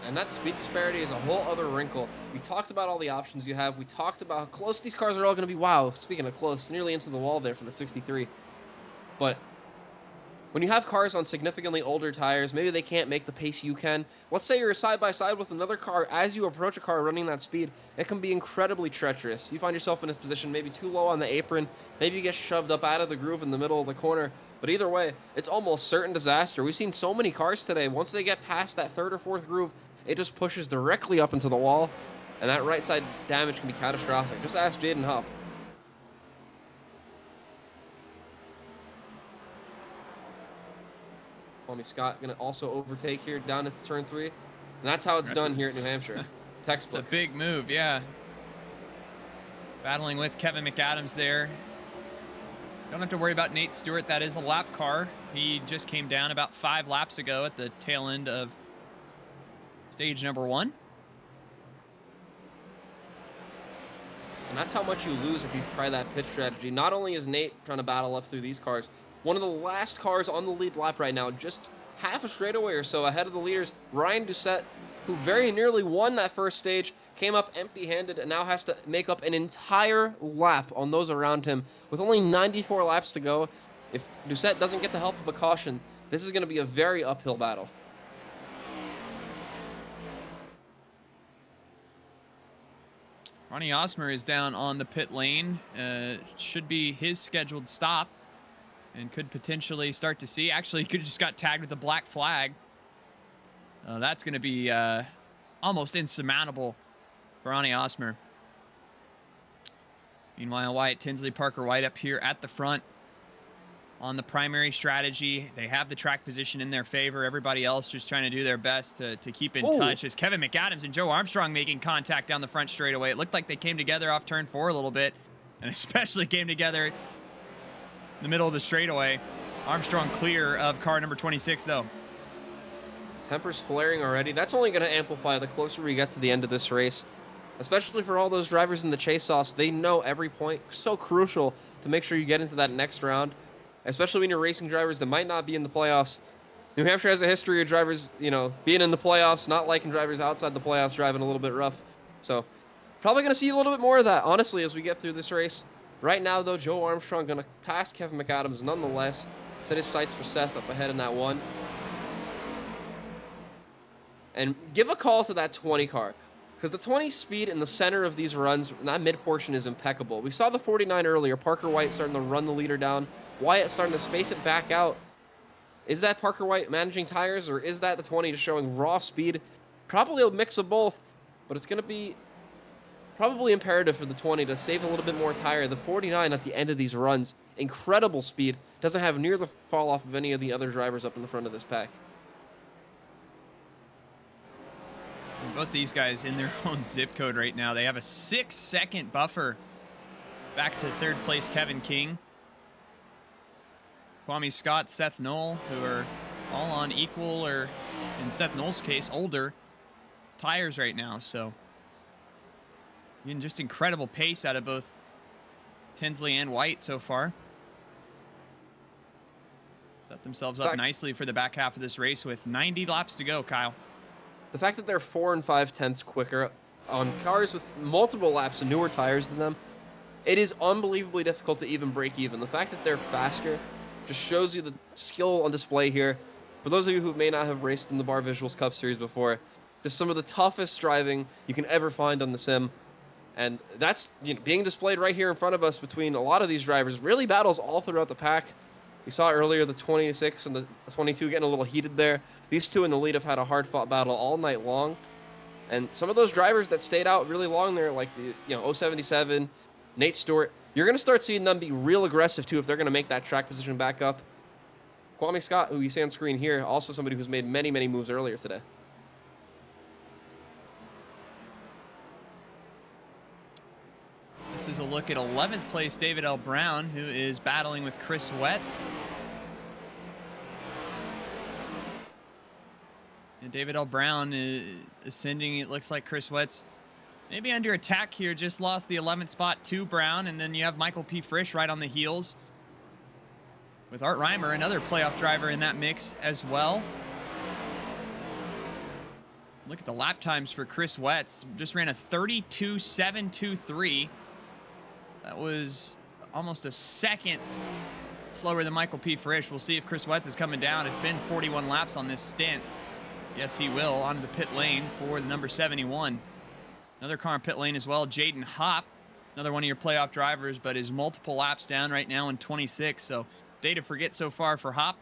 And that speed disparity is a whole other wrinkle. We talked about all the options you have. We talked about how close these cars are all going to be. Wow, speaking of close, nearly into the wall there for the 63. But when you have cars on significantly older tires, maybe they can't make the pace you can. Let's say you're side by side with another car. As you approach a car running that speed, it can be incredibly treacherous. You find yourself in a position maybe too low on the apron. Maybe you get shoved up out of the groove in the middle of the corner. But either way, it's almost certain disaster. We've seen so many cars today. Once they get past that third or fourth groove, it just pushes directly up into the wall. And that right side damage can be catastrophic. Just ask Jaden Hupp. Tommy Scott going to also overtake here down at turn 3. And that's how it's done here at New Hampshire. Textbook. It's a big move, yeah. Battling with Kevin McAdams there. Don't have to worry about Nate Stewart. That is a lap car. He just came down about 5 laps ago at the tail end of stage number 1. And that's how much you lose if you try that pit strategy. Not only is Nate trying to battle up through these cars, one of the last cars on the lead lap right now, just half a straightaway or so ahead of the leaders, Ryan Doucette, who very nearly won that first stage, came up empty-handed and now has to make up an entire lap on those around him with only 94 laps to go. If Doucette doesn't get the help of a caution, this is going to be a very uphill battle. Ronnie Osmer is down on the pit lane. Should be his scheduled stop. And could potentially start to see. Actually, he could have just got tagged with a black flag. That's going to be almost insurmountable for Ronnie Osmer. Meanwhile, Wyatt Tinsley, Parker White up here at the front on the primary strategy. They have the track position in their favor. Everybody else just trying to do their best to keep in touch. As Kevin McAdams and Joe Armstrong making contact down the front straightaway. It looked like they came together off turn 4 a little bit. And especially came together the middle of the straightaway. Armstrong clear of car number 26 though. Tempers flaring already. That's only going to amplify the closer we get to the end of this race, especially for all those drivers in the chase sauce. They know every point so crucial to make sure you get into that next round, especially when you're racing drivers that might not be in the playoffs. New Hampshire has a history of drivers, you know, being in the playoffs, not liking drivers outside the playoffs, driving a little bit rough. So probably going to see a little bit more of that, honestly, as we get through this race. Right now, though, Joe Armstrong going to pass Kevin McAdams nonetheless. Set his sights for Seth up ahead in that 1. And give a call to that 20 car, because the 20 speed in the center of these runs, that mid portion is impeccable. We saw the 49 earlier. Parker White starting to run the leader down. Wyatt starting to space it back out. Is that Parker White managing tires, or is that the 20 just showing raw speed? Probably a mix of both, but it's going to be probably imperative for the 20 to save a little bit more tire. The 49 at the end of these runs, incredible speed, doesn't have near the fall off of any of the other drivers up in the front of this pack. Both these guys in their own zip code right now. They have a 6-second buffer back to third place Kevin King. Kwame Scott, Seth Knoll, who are all on equal, or in Seth Knoll's case, older tires right now. So again, just incredible pace out of both Tinsley and White so far. Set themselves up nicely for the back half of this race with 90 laps to go, Kyle. The fact that they're 4 5/10 quicker on cars with multiple laps and newer tires than them, it is unbelievably difficult to even break even. The fact that they're faster just shows you the skill on display here. For those of you who may not have raced in the Barr Visuals Cup Series before, just some of the toughest driving you can ever find on the sim. And that's, you know, being displayed right here in front of us between a lot of these drivers. Really battles all throughout the pack. We saw earlier the 26 and the 22 getting a little heated there. These two in the lead have had a hard-fought battle all night long. And some of those drivers that stayed out really long there, like the 077, Nate Stewart, you're going to start seeing them be real aggressive too if they're going to make that track position back up. Kwame Scott, who you see on screen here, also somebody who's made many, many moves earlier today. This is a look at 11th place David L. Brown, who is battling with Chris Wetz. And David L. Brown is ascending. It looks like Chris Wetz maybe under attack here. Just lost the 11th spot to Brown. And then you have Michael P. Frisch right on the heels with Art Reimer, another playoff driver in that mix as well. Look at the lap times for Chris Wetz. Just ran a 32.723. That was almost a second slower than Michael P. Frisch. We'll see if Chris Wetz is coming down. It's been 41 laps on this stint. Yes, he will, onto the pit lane for the number 71. Another car in pit lane as well, Jaden Hopp, another one of your playoff drivers, but is multiple laps down right now in 26. So day to forget so far for Hopp.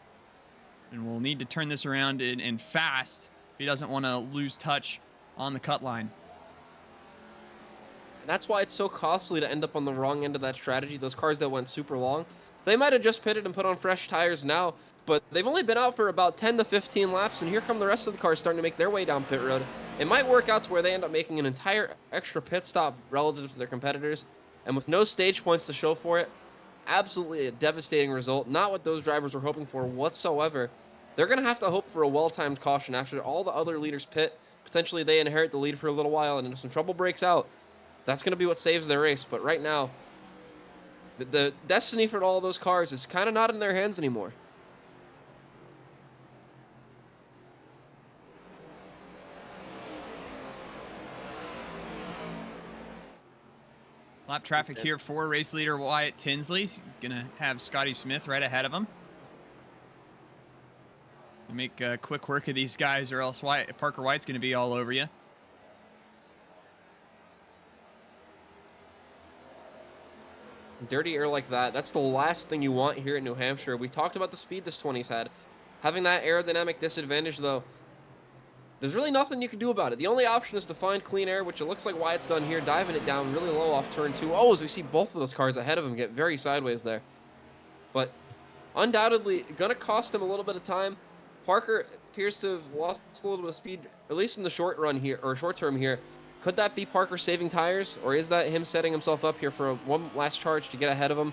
And we'll need to turn this around and fast if he doesn't want to lose touch on the cut line. And that's why it's so costly to end up on the wrong end of that strategy. Those cars that went super long, they might have just pitted and put on fresh tires now, but they've only been out for about 10 to 15 laps, and here come the rest of the cars starting to make their way down pit road. It might work out to where they end up making an entire extra pit stop relative to their competitors, and with no stage points to show for it, absolutely a devastating result. Not what those drivers were hoping for whatsoever. They're going to have to hope for a well-timed caution after all the other leaders pit. Potentially they inherit the lead for a little while, and if some trouble breaks out, that's going to be what saves their race. But right now, the destiny for all those cars is kind of not in their hands anymore. Lap traffic here for race leader Wyatt Tinsley. He's going to have Scotty Smith right ahead of him. Make quick work of these guys, or else Parker White's going to be all over you. Dirty air like that, that's the last thing you want here in New Hampshire. We talked about the speed this 20's had. Having that aerodynamic disadvantage, though, there's really nothing you can do about it. The only option is to find clean air, which it looks like Wyatt's done here, diving it down really low off turn 2. Oh, as we see both of those cars ahead of him get very sideways there. But undoubtedly, gonna cost him a little bit of time. Parker appears to have lost a little bit of speed, at least in the short run here, or short term here. Could that be Parker saving tires, or is that him setting himself up here for one last charge to get ahead of him?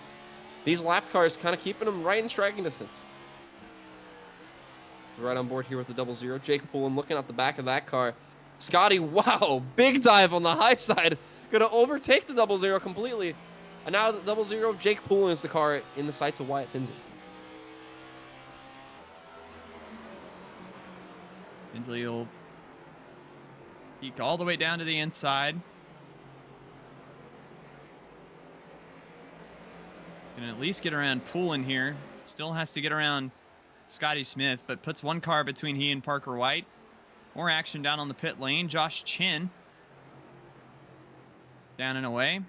These lapped cars kind of keeping him right in striking distance. Right on board here with the 00. Jake Pullen looking at the back of that car. Scotty, wow, big dive on the high side. Gonna overtake the 00 completely. And now the 00, Jake Pullen is the car in the sights of Wyatt Tinsley. Tinsley will peek all the way down to the inside. Can at least get around Poulin here. Still has to get around Scotty Smith, but puts one car between he and Parker White. More action down on the pit lane. Josh Chin down and away.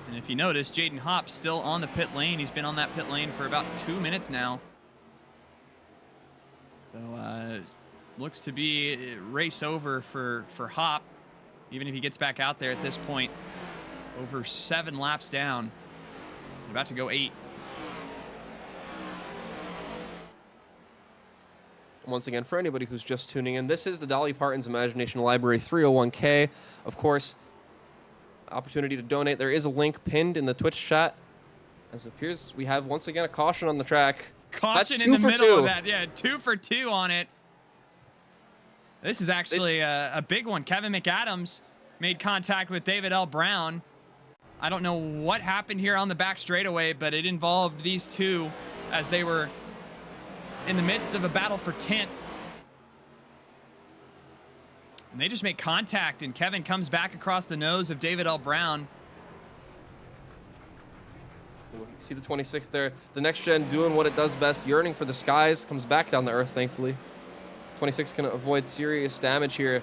And if you notice, Jaden Hopp still on the pit lane. He's been on that pit lane for about 2 minutes now. So looks to be a race over for Hopp, even if he gets back out there at this point. Over 7 laps down. About to go 8. Once again, for anybody who's just tuning in, this is the Dolly Parton's Imagination Library 301K. Of course, opportunity to donate. There is a link pinned in the Twitch chat. As it appears, we have once again a caution on the track. Caution in the middle of that. Yeah, 2 for 2 on it. This is actually a big one. Kevin McAdams made contact with David L. Brown. I don't know what happened here on the back straightaway, but it involved these two as they were in the midst of a battle for 10th. And they just make contact, and Kevin comes back across the nose of David L. Brown. You see the 26 there. The next gen doing what it does best, yearning for the skies, comes back down to earth, thankfully. 26 can avoid serious damage here.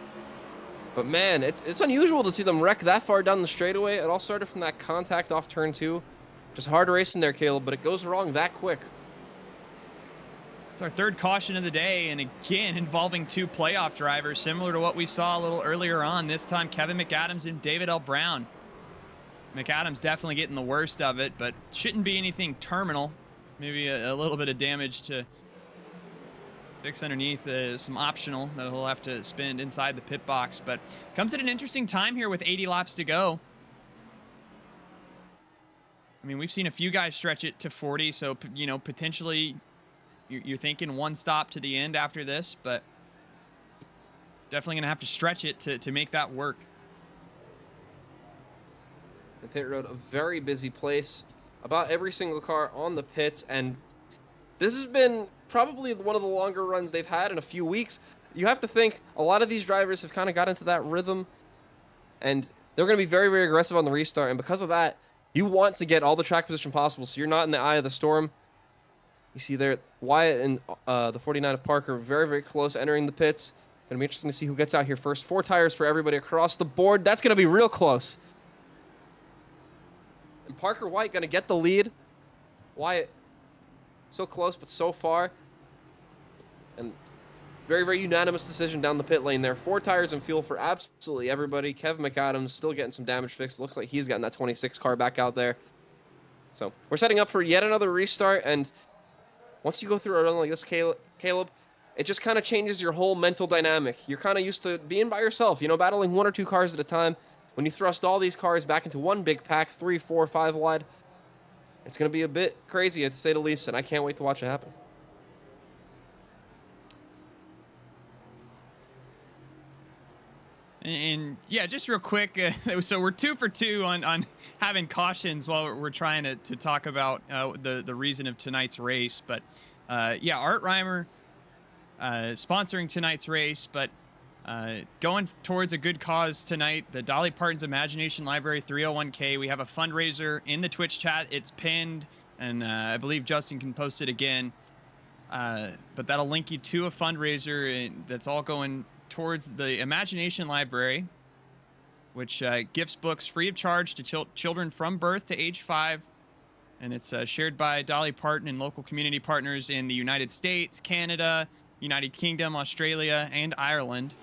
But man, it's unusual to see them wreck that far down the straightaway. It all started from that contact off turn 2. Just hard racing there, Caleb, but it goes wrong that quick. It's our 3rd caution of the day, and again involving 2 playoff drivers, similar to what we saw a little earlier on. This time, Kevin McAdams and David L. Brown. McAdams definitely getting the worst of it, but shouldn't be anything terminal. Maybe a little bit of damage to fix underneath, some optional that he'll have to spend inside the pit box. But comes at an interesting time here with 80 laps to go. I mean, we've seen a few guys stretch it to 40, so, you know, potentially you're thinking 1 stop to the end after this, but definitely going to have to stretch it to make that work. The pit road, a very busy place. About every single car on the pits, and this has been probably one of the longer runs they've had in a few weeks. You have to think a lot of these drivers have kind of got into that rhythm, and they're going to be very, very aggressive on the restart, and because of that, you want to get all the track position possible so you're not in the eye of the storm. You see there, Wyatt and the 49 of Parker very, very close entering the pits. Going to be interesting to see who gets out here first. 4 tires for everybody across the board. That's going to be real close. And Parker White going to get the lead. Wyatt so close, but so far. And very, very unanimous decision down the pit lane there. 4 tires and fuel for absolutely everybody. Kevin McAdams still getting some damage fixed. Looks like he's getting that 26 car back out there. So we're setting up for yet another restart. And once you go through a run like this, Caleb, it just kind of changes your whole mental dynamic. You're kind of used to being by yourself, you know, battling 1 or 2 cars at a time. When you thrust all these cars back into one big pack, 3, 4, 5 wide, it's going to be a bit crazy, to say the least, and I can't wait to watch it happen. And yeah, just real quick, so we're 2 for 2 on having cautions while we're trying to talk about the reason of tonight's race. But yeah, Art Reimer sponsoring tonight's race, but going towards a good cause tonight. The Dolly Parton's Imagination Library 301K. We have a fundraiser in the Twitch chat. It's pinned, and I believe Justin can post it again. But that'll link you to a fundraiser, and that's all going towards the Imagination Library, which gifts books free of charge to children from birth to age 5. And it's shared by Dolly Parton and local community partners in the United States, Canada, United Kingdom, Australia, and Ireland.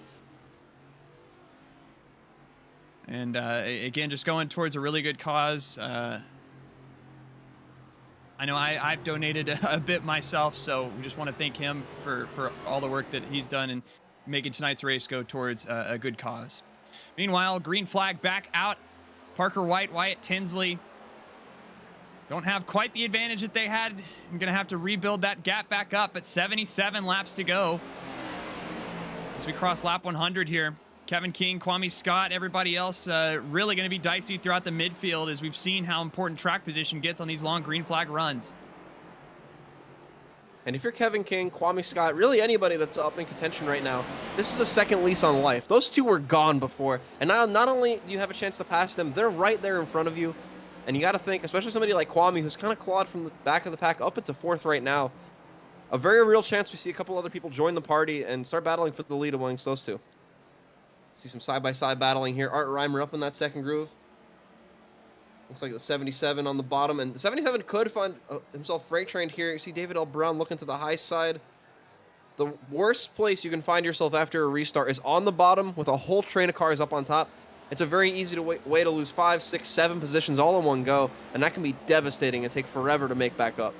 And again, just going towards a really good cause. I know I've donated a bit myself, so we just want to thank him for all the work that he's done in making tonight's race go towards a good cause. Meanwhile, green flag back out. Parker White, Wyatt Tinsley don't have quite the advantage that they had. I'm going to have to rebuild that gap back up at 77 laps to go as we cross lap 100 here. Kevin King, Kwame Scott, everybody else really going to be dicey throughout the midfield, as we've seen how important track position gets on these long green flag runs. And if you're Kevin King, Kwame Scott, really anybody that's up in contention right now, this is a second lease on life. Those 2 were gone before, and now not only do you have a chance to pass them, they're right there in front of you. And you got to think, especially somebody like Kwame, who's kind of clawed from the back of the pack up into 4th right now, a very real chance we see a couple other people join the party and start battling for the lead amongst those 2. See some side-by-side battling here. Art Reimer up in that second groove. Looks like the 77 on the bottom, and the 77 could find himself freight trained here. You see David L. Brown looking to the high side. The worst place you can find yourself after a restart is on the bottom with a whole train of cars up on top. It's a very easy way to lose 5, 6, 7 positions all in one go, and that can be devastating and take forever to make back up.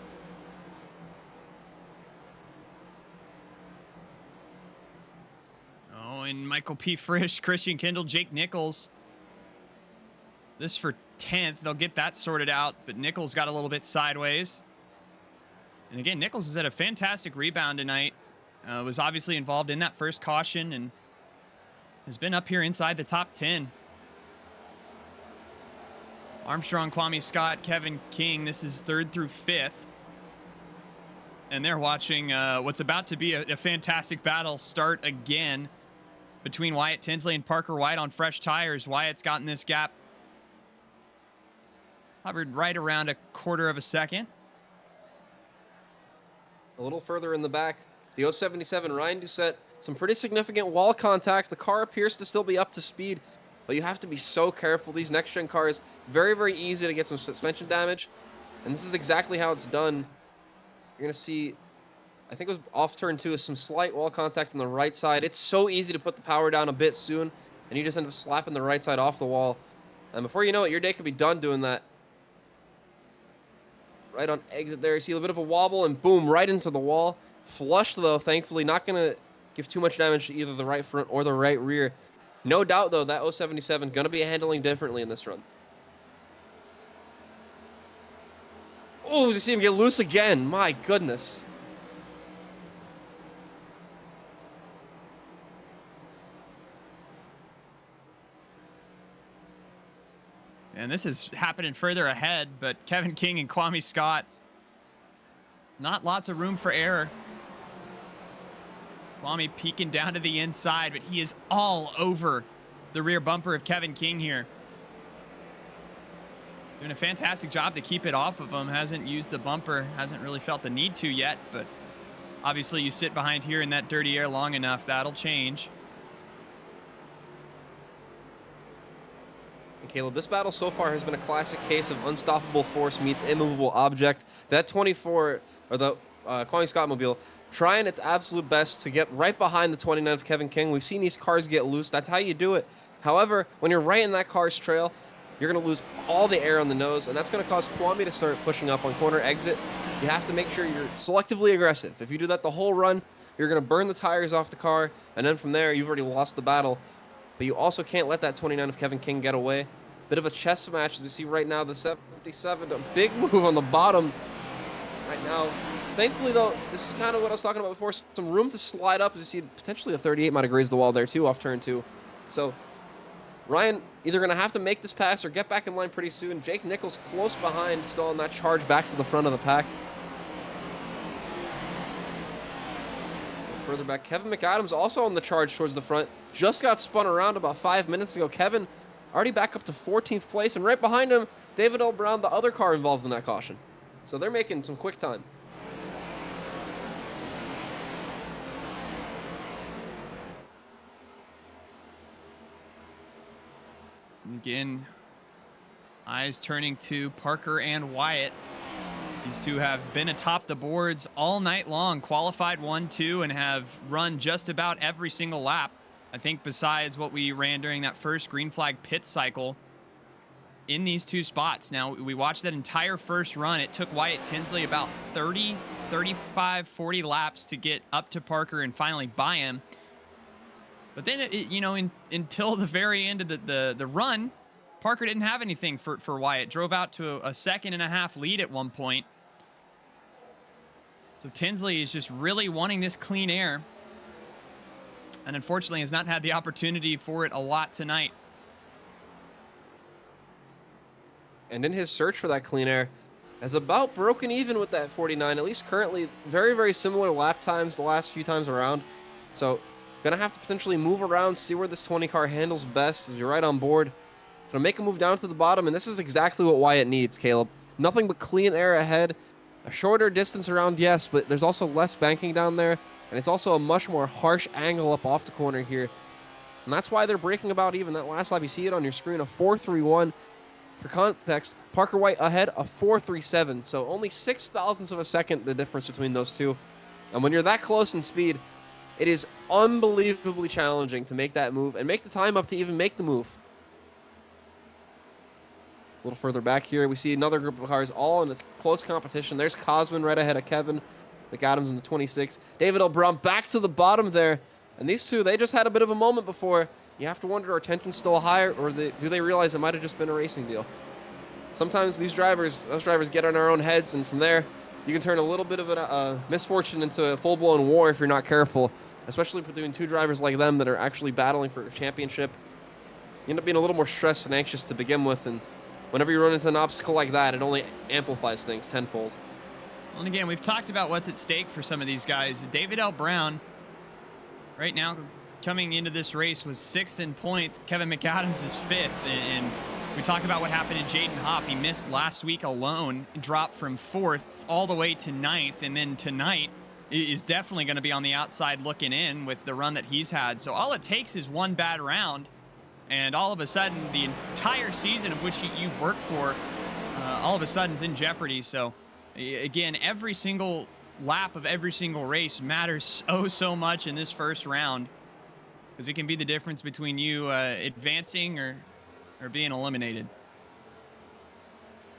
Oh, and Michael P. Frisch, Christian Kindle, Jake Nichols. This for 10th. They'll get that sorted out, but Nichols got a little bit sideways. And again, Nichols has had a fantastic rebound tonight. Was obviously involved in that first caution and has been up here inside the top 10. Armstrong, Kwame Scott, Kevin King. This is 3rd through 5th. And they're watching what's about to be a fantastic battle start again between Wyatt Tinsley and Parker White on fresh tires. Wyatt's gotten this gap hovered right around 1/4 of a second. A little further in the back, the 077 Ryan Doucette, some pretty significant wall contact. The car appears to still be up to speed, but you have to be so careful. These next-gen cars, very, very easy to get some suspension damage, and this is exactly how it's done. You're going to see, I think it was off turn 2, some slight wall contact on the right side. It's so easy to put the power down a bit soon, and you just end up slapping the right side off the wall. And before you know it, your day could be done doing that. Right on exit there, you see a bit of a wobble, and boom, right into the wall. Flushed, though, thankfully. Not going to give too much damage to either the right front or the right rear. No doubt, though, that 077 going to be handling differently in this run. Oh, you see him get loose again. My goodness. And this is happening further ahead, but Kevin King and Kwame Scott, not lots of room for error. Kwame peeking down to the inside, but he is all over the rear bumper of Kevin King here. Doing a fantastic job to keep it off of him. Hasn't used the bumper. Hasn't really felt the need to yet, but obviously you sit behind here in that dirty air long enough, that'll change. And Caleb, this battle so far has been a classic case of unstoppable force meets immovable object. That 24, or the Quality Scott Mobile, trying its absolute best to get right behind the 29 of Kevin King. We've seen these cars get loose. That's how you do it. However, when you're right in that car's trail, you're going to lose all the air on the nose, and that's going to cause Kwame to start pushing up on corner exit. You have to make sure you're selectively aggressive. If you do that the whole run, you're going to burn the tires off the car, and then from there, you've already lost the battle. But you also can't let that 29 of Kevin King get away. Bit of a chess match, as you see right now, the 77, a big move on the bottom right now. Thankfully, though, this is kind of what I was talking about before, some room to slide up. As you see, potentially a 38 might have grazed the wall there, too, off turn 2. So Ryan either going to have to make this pass or get back in line pretty soon. Jake Nichols close behind, still on that charge back to the front of the pack. Further back, Kevin McAdams also on the charge towards the front. Just got spun around about 5 minutes ago. Kevin already back up to 14th place, and right behind him, David L. Brown, the other car involved in that caution. So they're making some quick time. Again, eyes turning to Parker and Wyatt. These two have been atop the boards all night long, qualified 1-2, and have run just about every single lap. I think besides what we ran during that first green flag pit cycle in these two spots. Now, we watched that entire first run. It took Wyatt Tinsley about 30, 35, 40 laps to get up to Parker and finally by him. But then, until the very end of the run, Parker didn't have anything for Wyatt. Drove out to a 2.5-second lead at one point. So Tinsley is just really wanting this clean air. And unfortunately has not had the opportunity for it a lot tonight. And in his search for that clean air, has about broken even with that 49, at least currently. Very, very similar lap times the last few times around. So gonna have to potentially move around, see where this 20 car handles best as you're right on board. Gonna make a move down to the bottom, and this is exactly what Wyatt needs, Caleb. Nothing but clean air ahead. A shorter distance around, yes, but there's also less banking down there, and it's also a much more harsh angle up off the corner here. And that's why they're breaking about even. That last lap, you see it on your screen, a 4.31. For context, Parker White ahead, a 4.37. So only 0.06 of a second the difference between those two. And when you're that close in speed, it is unbelievably challenging to make that move and make the time up to even make the move. A little further back here, we see another group of cars all in a close competition. There's Cosman right ahead of Kevin McAdams in the 26. David L. Brown back to the bottom there. And these two, they just had a bit of a moment before. You have to wonder, are tensions still higher, or do they realize it might have just been a racing deal? Sometimes those drivers get on our own heads, and from there, you can turn a little bit of a misfortune into a full-blown war if you're not careful, especially between two drivers like them that are actually battling for a championship. You end up being a little more stressed and anxious to begin with, and whenever you run into an obstacle like that, it only amplifies things tenfold. Well, and again, we've talked about what's at stake for some of these guys. David L. Brown, right now, coming into this race, was 6th in points. Kevin McAdams is 5th, and we talk about what happened to Jaden Hopp. He missed last week alone, dropped from 4th all the way to 9th, and then tonight is definitely going to be on the outside looking in with the run that he's had. So all it takes is one bad round, and all of a sudden, the entire season of which you've worked for, all of a sudden is in jeopardy. So again, every single lap of every single race matters so much in this first round, because it can be the difference between you advancing or being eliminated.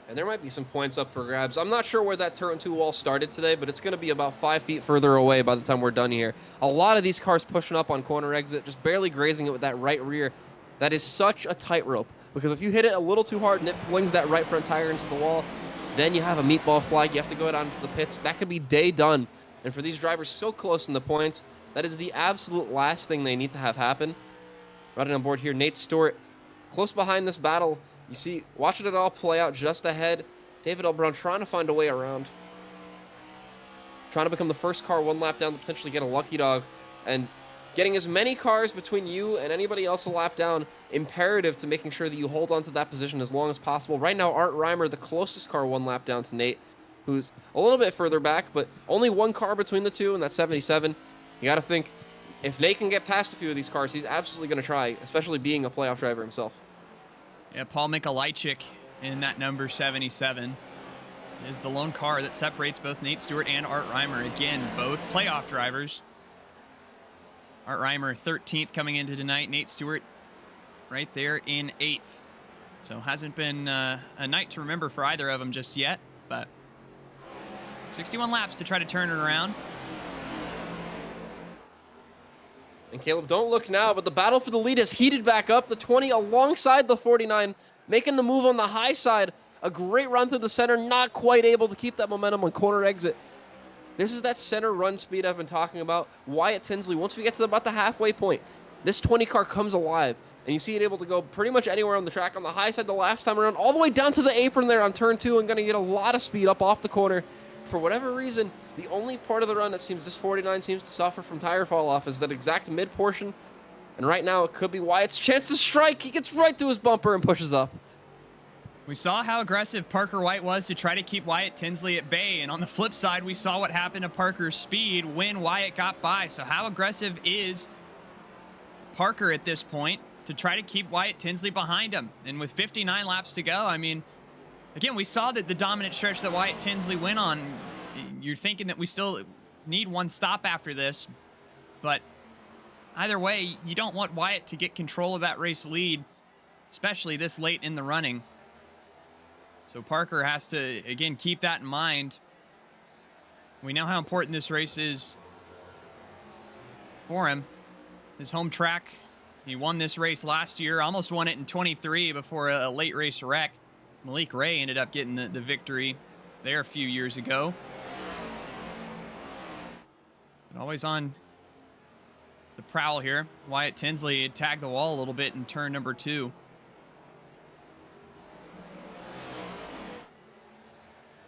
And there might be some points up for grabs. I'm not sure where that turn 2 wall started today, but it's going to be about 5 feet further away by the time we're done here. A lot of these cars pushing up on corner exit, just barely grazing it with that right rear. That is such a tightrope, because if you hit it a little too hard and it flings that right front tire into the wall, then you have a meatball flag. You have to go down into the pits. That could be day done. And for these drivers so close in the points, that is the absolute last thing they need to have happen. Riding on board here, Nate Stewart, close behind this battle. You see, watching it all play out just ahead. David L. Brown trying to find a way around. Trying to become the first car one lap down to potentially get a lucky dog. And getting as many cars between you and anybody else a lap down, imperative to making sure that you hold on to that position as long as possible. Right now, Art Reimer, the closest car, 1 lap down to Nate, who's a little bit further back, but only 1 car between the two, and that's 77. You got to think, if Nate can get past a few of these cars, he's absolutely going to try, especially being a playoff driver himself. Yeah, Paul Mikolajczyk in that number 77 is the lone car that separates both Nate Stewart and Art Reimer. Again, both playoff drivers. Art Reimer 13th coming into tonight. Nate Stewart right there in 8th. So hasn't been a night to remember for either of them just yet, but 61 laps to try to turn it around. And Caleb, don't look now, but the battle for the lead has heated back up. The 20 alongside the 49, making the move on the high side. A great run through the center, not quite able to keep that momentum on corner exit. This is that center run speed I've been talking about. Wyatt Tinsley, once we get to about the halfway point, this 20 car comes alive, and you see it able to go pretty much anywhere on the track. On the high side the last time around, all the way down to the apron there on turn 2, and going to get a lot of speed up off the corner. For whatever reason, the only part of the run that seems this 49 seems to suffer from tire fall off is that exact mid portion. And right now it could be Wyatt's chance to strike. He gets right to his bumper and pushes up. We saw how aggressive Parker White was to try to keep Wyatt Tinsley at bay. And on the flip side, we saw what happened to Parker's speed when Wyatt got by. So how aggressive is Parker at this point to try to keep Wyatt Tinsley behind him? And with 59 laps to go, I mean, again, we saw that the dominant stretch that Wyatt Tinsley went on. You're thinking that we still need 1 stop after this, but either way, you don't want Wyatt to get control of that race lead, especially this late in the running. So Parker has to, again, keep that in mind. We know how important this race is for him. His home track, he won this race last year, almost won it in 23 before a late race wreck. Malik Ray ended up getting the victory there a few years ago. But always on the prowl here. Wyatt Tinsley had tagged the wall a little bit in turn number 2.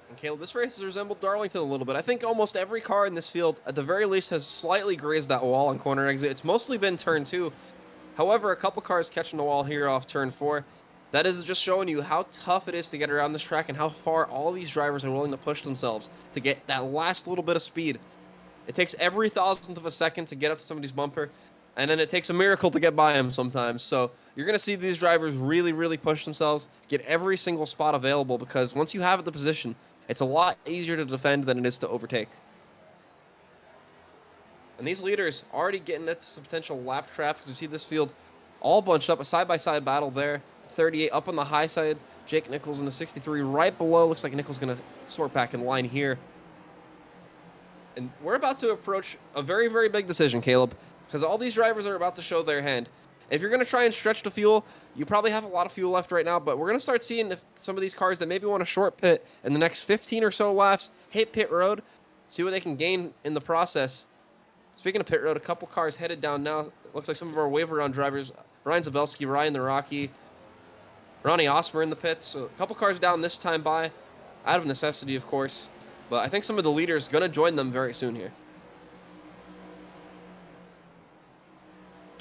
And Caleb, this race has resembled Darlington a little bit. I think almost every car in this field, at the very least, has slightly grazed that wall on corner exit. It's mostly been turn 2. However, a couple cars catching the wall here off turn 4. That is just showing you how tough it is to get around this track and how far all these drivers are willing to push themselves to get that last little bit of speed. It takes every thousandth of a second to get up to somebody's bumper, and then it takes a miracle to get by them sometimes. So you're going to see these drivers really, really push themselves, get every single spot available, because once you have the position, it's a lot easier to defend than it is to overtake. And these leaders already getting into some potential lap traffic. We see this field all bunched up, a side-by-side battle there. 38 up on the high side. Jake Nichols in the 63 right below. Looks like Nichols going to sort back in line here. And we're about to approach a very, very big decision, Caleb, because all these drivers are about to show their hand. If you're going to try and stretch the fuel, you probably have a lot of fuel left right now, but we're going to start seeing if some of these cars that maybe want a short pit in the next 15 or so laps hit pit road, see what they can gain in the process. Speaking of pit road, a couple cars headed down now. It looks like some of our waiver round drivers, Ryan Zabelski, Ryan the Rocky, Ronnie Osmer in the pits. So a couple cars down this time by, out of necessity, of course. But I think some of the leaders going to join them very soon here.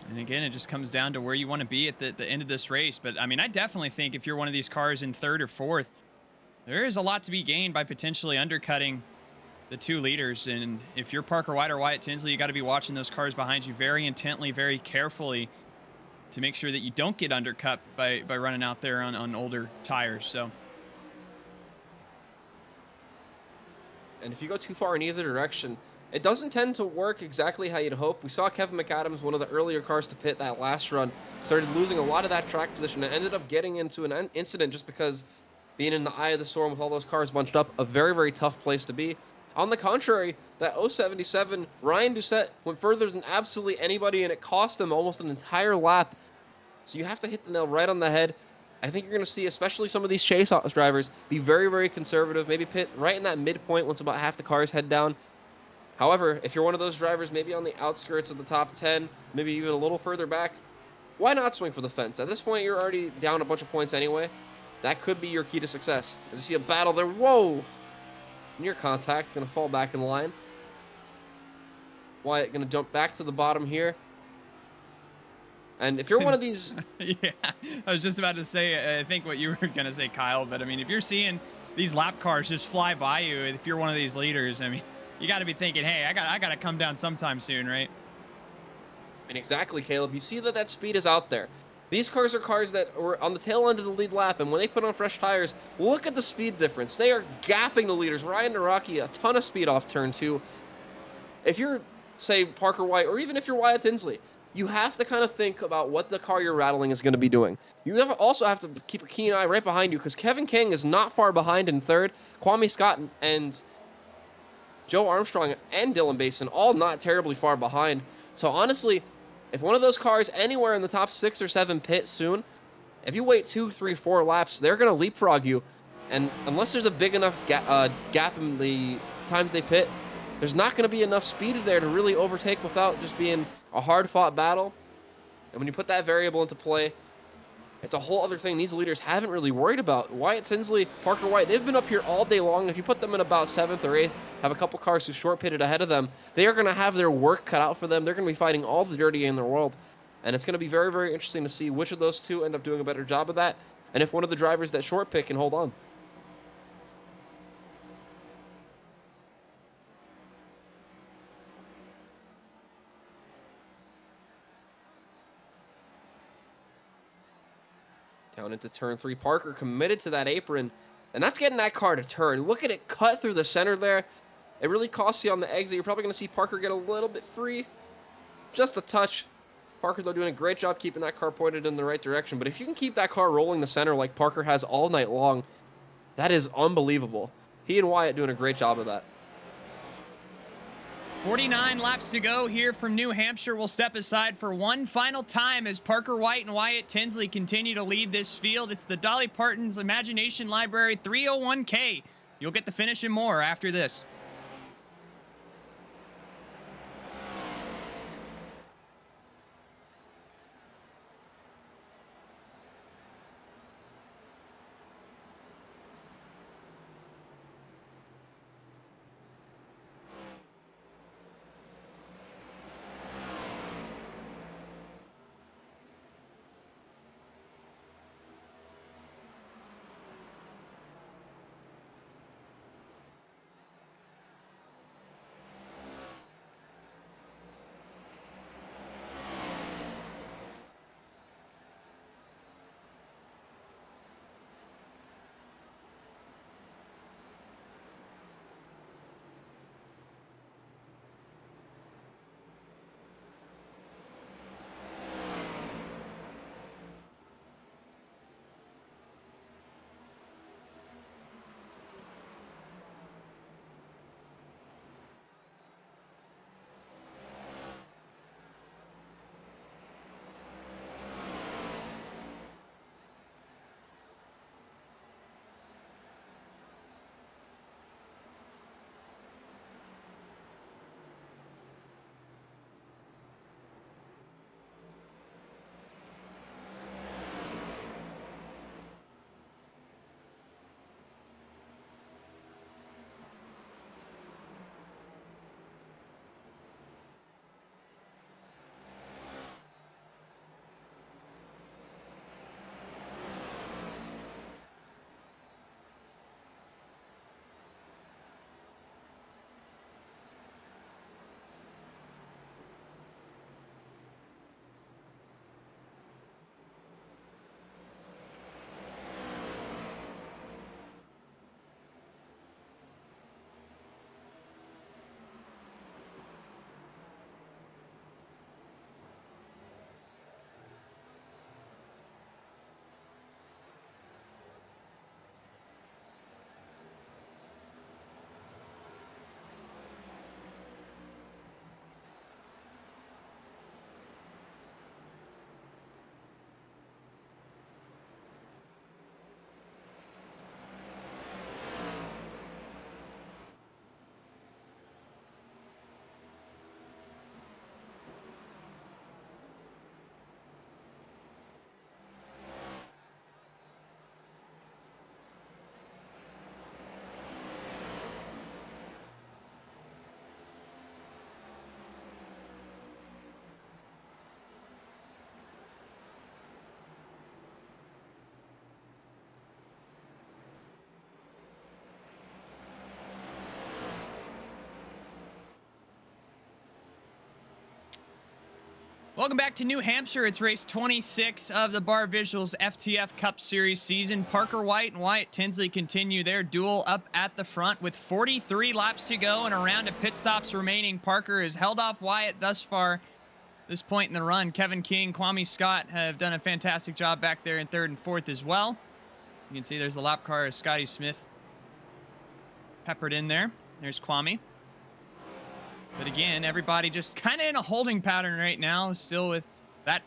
And again, it just comes down to where you want to be at the end of this race. But, I mean, I definitely think if you're one of these cars in 3rd or 4th, there is a lot to be gained by potentially undercutting the 2 leaders. And if you're Parker White or Wyatt Tinsley, you got to be watching those cars behind you very intently, very carefully to make sure that you don't get undercut by running out there on older tires. So. And if you go too far in either direction, it doesn't tend to work exactly how you'd hope. We saw Kevin McAdams, one of the earlier cars to pit that last run, started losing a lot of that track position and ended up getting into an incident just because being in the eye of the storm with all those cars bunched up, a very, very tough place to be. On the contrary, that 077, Ryan Doucette went further than absolutely anybody, and it cost him almost an entire lap. So you have to hit the nail right on the head. I think you're going to see, especially some of these chase drivers, be very, very conservative, maybe pit right in that midpoint once about half the cars head down. However, if you're one of those drivers maybe on the outskirts of the top 10, maybe even a little further back, why not swing for the fence? At this point, you're already down a bunch of points anyway. That could be your key to success. As you see a battle there, whoa! Near contact, going to fall back in line. Wyatt going to jump back to the bottom here. And if you're one of these, Yeah, I was just about to say, I think what you were going to say, Kyle, but I mean, if you're seeing these lap cars just fly by you, if you're one of these leaders, I mean, you got to be thinking, hey, I got to come down sometime soon, right? and exactly, Caleb, you see that that speed is out there. These cars are cars that were on the tail end of the lead lap, and when they put on fresh tires, look at the speed difference. They are gapping the leaders. Ryan Naraki, a ton of speed off turn 2. If you're, say, Parker White, or even if you're Wyatt Tinsley, you have to kind of think about what the car you're rattling is going to be doing. Also have to keep a keen eye right behind you, because Kevin King is not far behind in third. Kwame Scott and Joe Armstrong and Dylan Basin all not terribly far behind. So honestly, if one of those cars anywhere in the top 6 or 7 pit soon, if you wait 2, 3, 4 laps, they're going to leapfrog you. And unless there's a big enough gap in the times they pit, there's not going to be enough speed there to really overtake without just being a hard-fought battle. And when you put that variable into play, it's a whole other thing these leaders haven't really worried about. Wyatt Tinsley, Parker White, they've been up here all day long. If you put them in about 7th or 8th, have a couple cars who short pitted ahead of them, they are going to have their work cut out for them. They're going to be fighting all the dirty in the world. And it's going to be very, very interesting to see which of those two end up doing a better job of that, and if one of the drivers that short pit can hold on. Down into turn 3, Parker committed to that apron, and that's getting that car to turn. Look at it cut through the center there. It really costs you on the exit. You're probably going to see Parker get a little bit free, just a touch. Parker, though, doing a great job keeping that car pointed in the right direction. But if you can keep that car rolling the center like Parker has all night long, that is unbelievable. He and Wyatt doing a great job of that. 49 laps to go here from New Hampshire. We'll step aside for one final time as Parker White and Wyatt Tinsley continue to lead this field. It's the Dolly Parton's Imagination Library 301K. You'll get the finish and more after this. Welcome back to New Hampshire. It's race 26 of the Barr Visuals FTF Cup Series season. Parker White and Wyatt Tinsley continue their duel up at the front with 43 laps to go and a round of pit stops remaining. Parker has held off Wyatt thus far. This point in the run, Kevin King, Kwame Scott have done a fantastic job back there in third and fourth as well. You can see there's the lap car of Scotty Smith peppered in there. There's Kwame. But again, everybody just kind of in a holding pattern right now, still with that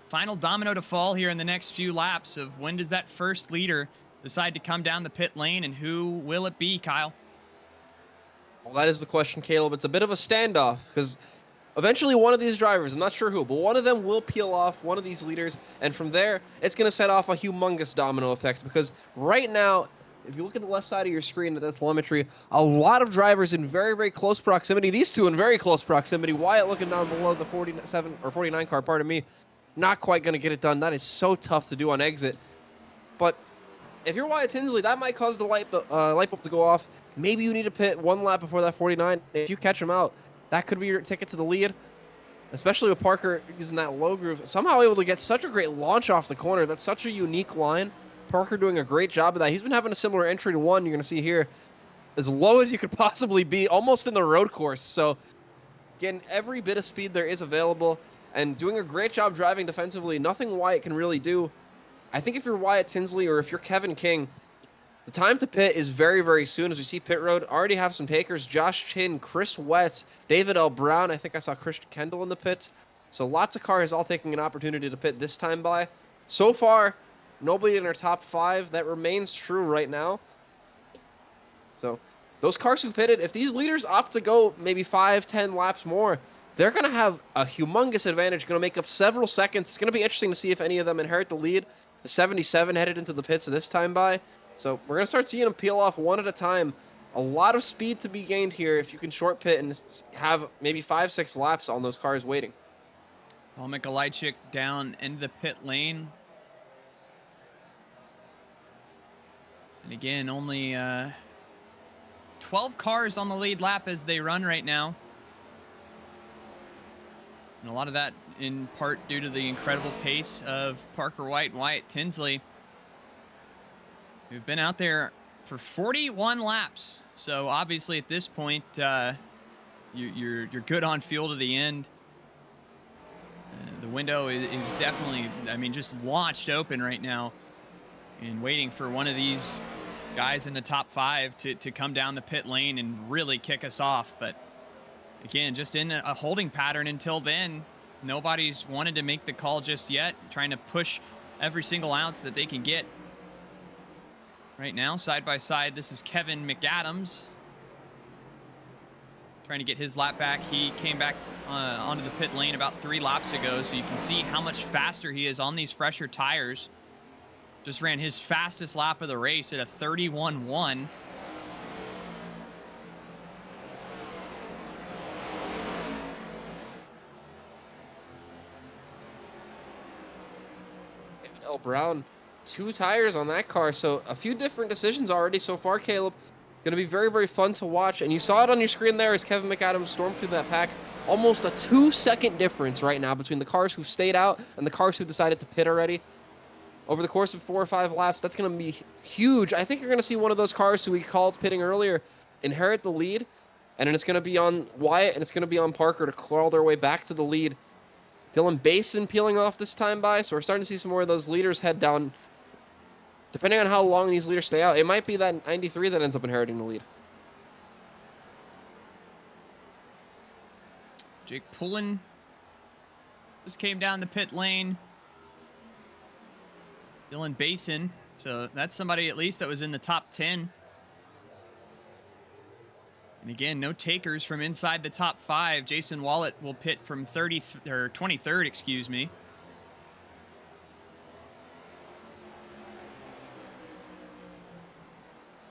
final domino to fall here in the next few laps of when does that first leader decide to come down the pit lane, and who will it be, Kyle? Well, that is the question, Caleb. It's a bit of a standoff because eventually one of these drivers, I'm not sure who, but one of them will peel off one of these leaders, and from there, it's going to set off a humongous domino effect because right now, if you look at the left side of your screen at the telemetry, a lot of drivers in very, very close proximity. These two in very close proximity. Wyatt looking down below the 47 or 49 car, pardon me. Not quite going to get it done. That is so tough to do on exit. But if you're Wyatt Tinsley, that might cause the light bulb to go off. Maybe you need to pit one lap before that 49. If you catch him out, that could be your ticket to the lead. Especially with Parker using that low groove. Somehow able to get such a great launch off the corner. That's such a unique line. Parker doing a great job of that. He's been having a similar entry to one you're going to see here. As low as you could possibly be, almost in the road course. So, again, every bit of speed there is available. And doing a great job driving defensively. Nothing Wyatt can really do. I think if you're Wyatt Tinsley or if you're Kevin King, the time to pit is very, very soon. As we see pit road, already have some takers. Josh Chin, Chris Wetz, David L. Brown. I think I saw Christian Kendall in the pits. So lots of cars all taking an opportunity to pit this time by. So far, nobody in our top 5. That remains true right now. So those cars who pitted, if these leaders opt to go maybe 5-10 laps more, they're going to have a humongous advantage, going to make up several seconds. It's going to be interesting to see if any of them inherit the lead. The 77 headed into the pits this time by. So we're going to start seeing them peel off one at a time. A lot of speed to be gained here if you can short pit and have maybe 5-6 laps on those cars waiting. Paul Mikolajczyk down into the pit lane. And again, only 12 cars on the lead lap as they run right now. And a lot of that in part due to the incredible pace of Parker White and Wyatt Tinsley, who've been out there for 41 laps. So obviously at this point, you're good on fuel to the end. The window is definitely, I mean, just launched open right now and waiting for one of these guys in the top 5 to come down the pit lane and really kick us off. But again, just in a holding pattern until then. Nobody's wanted to make the call just yet, trying to push every single ounce that they can get. Right now, side by side, this is Kevin McAdams trying to get his lap back. He came back onto the pit lane about 3 laps ago, so you can see how much faster he is on these fresher tires. Just ran his fastest lap of the race at a 31.1. David L. Brown, 2 tires on that car, so a few different decisions already so far, Caleb. Going to be very, very fun to watch, and you saw it on your screen there as Kevin McAdams stormed through that pack. Almost a 2-second difference right now between the cars who've stayed out and the cars who decided to pit already. Over the course of 4 or 5 laps, that's going to be huge. I think you're going to see one of those cars who we called pitting earlier inherit the lead, and then it's going to be on Wyatt and it's going to be on Parker to crawl their way back to the lead. Dylan Basin peeling off this time by, so we're starting to see some more of those leaders head down. Depending on how long these leaders stay out, it might be that 93 that ends up inheriting the lead. Jake Pullen just came down the pit lane. Dylan Basin, so that's somebody at least that was in the top 10. And again, no takers from inside the top 5. Jason Wallet will pit from 23rd, excuse me.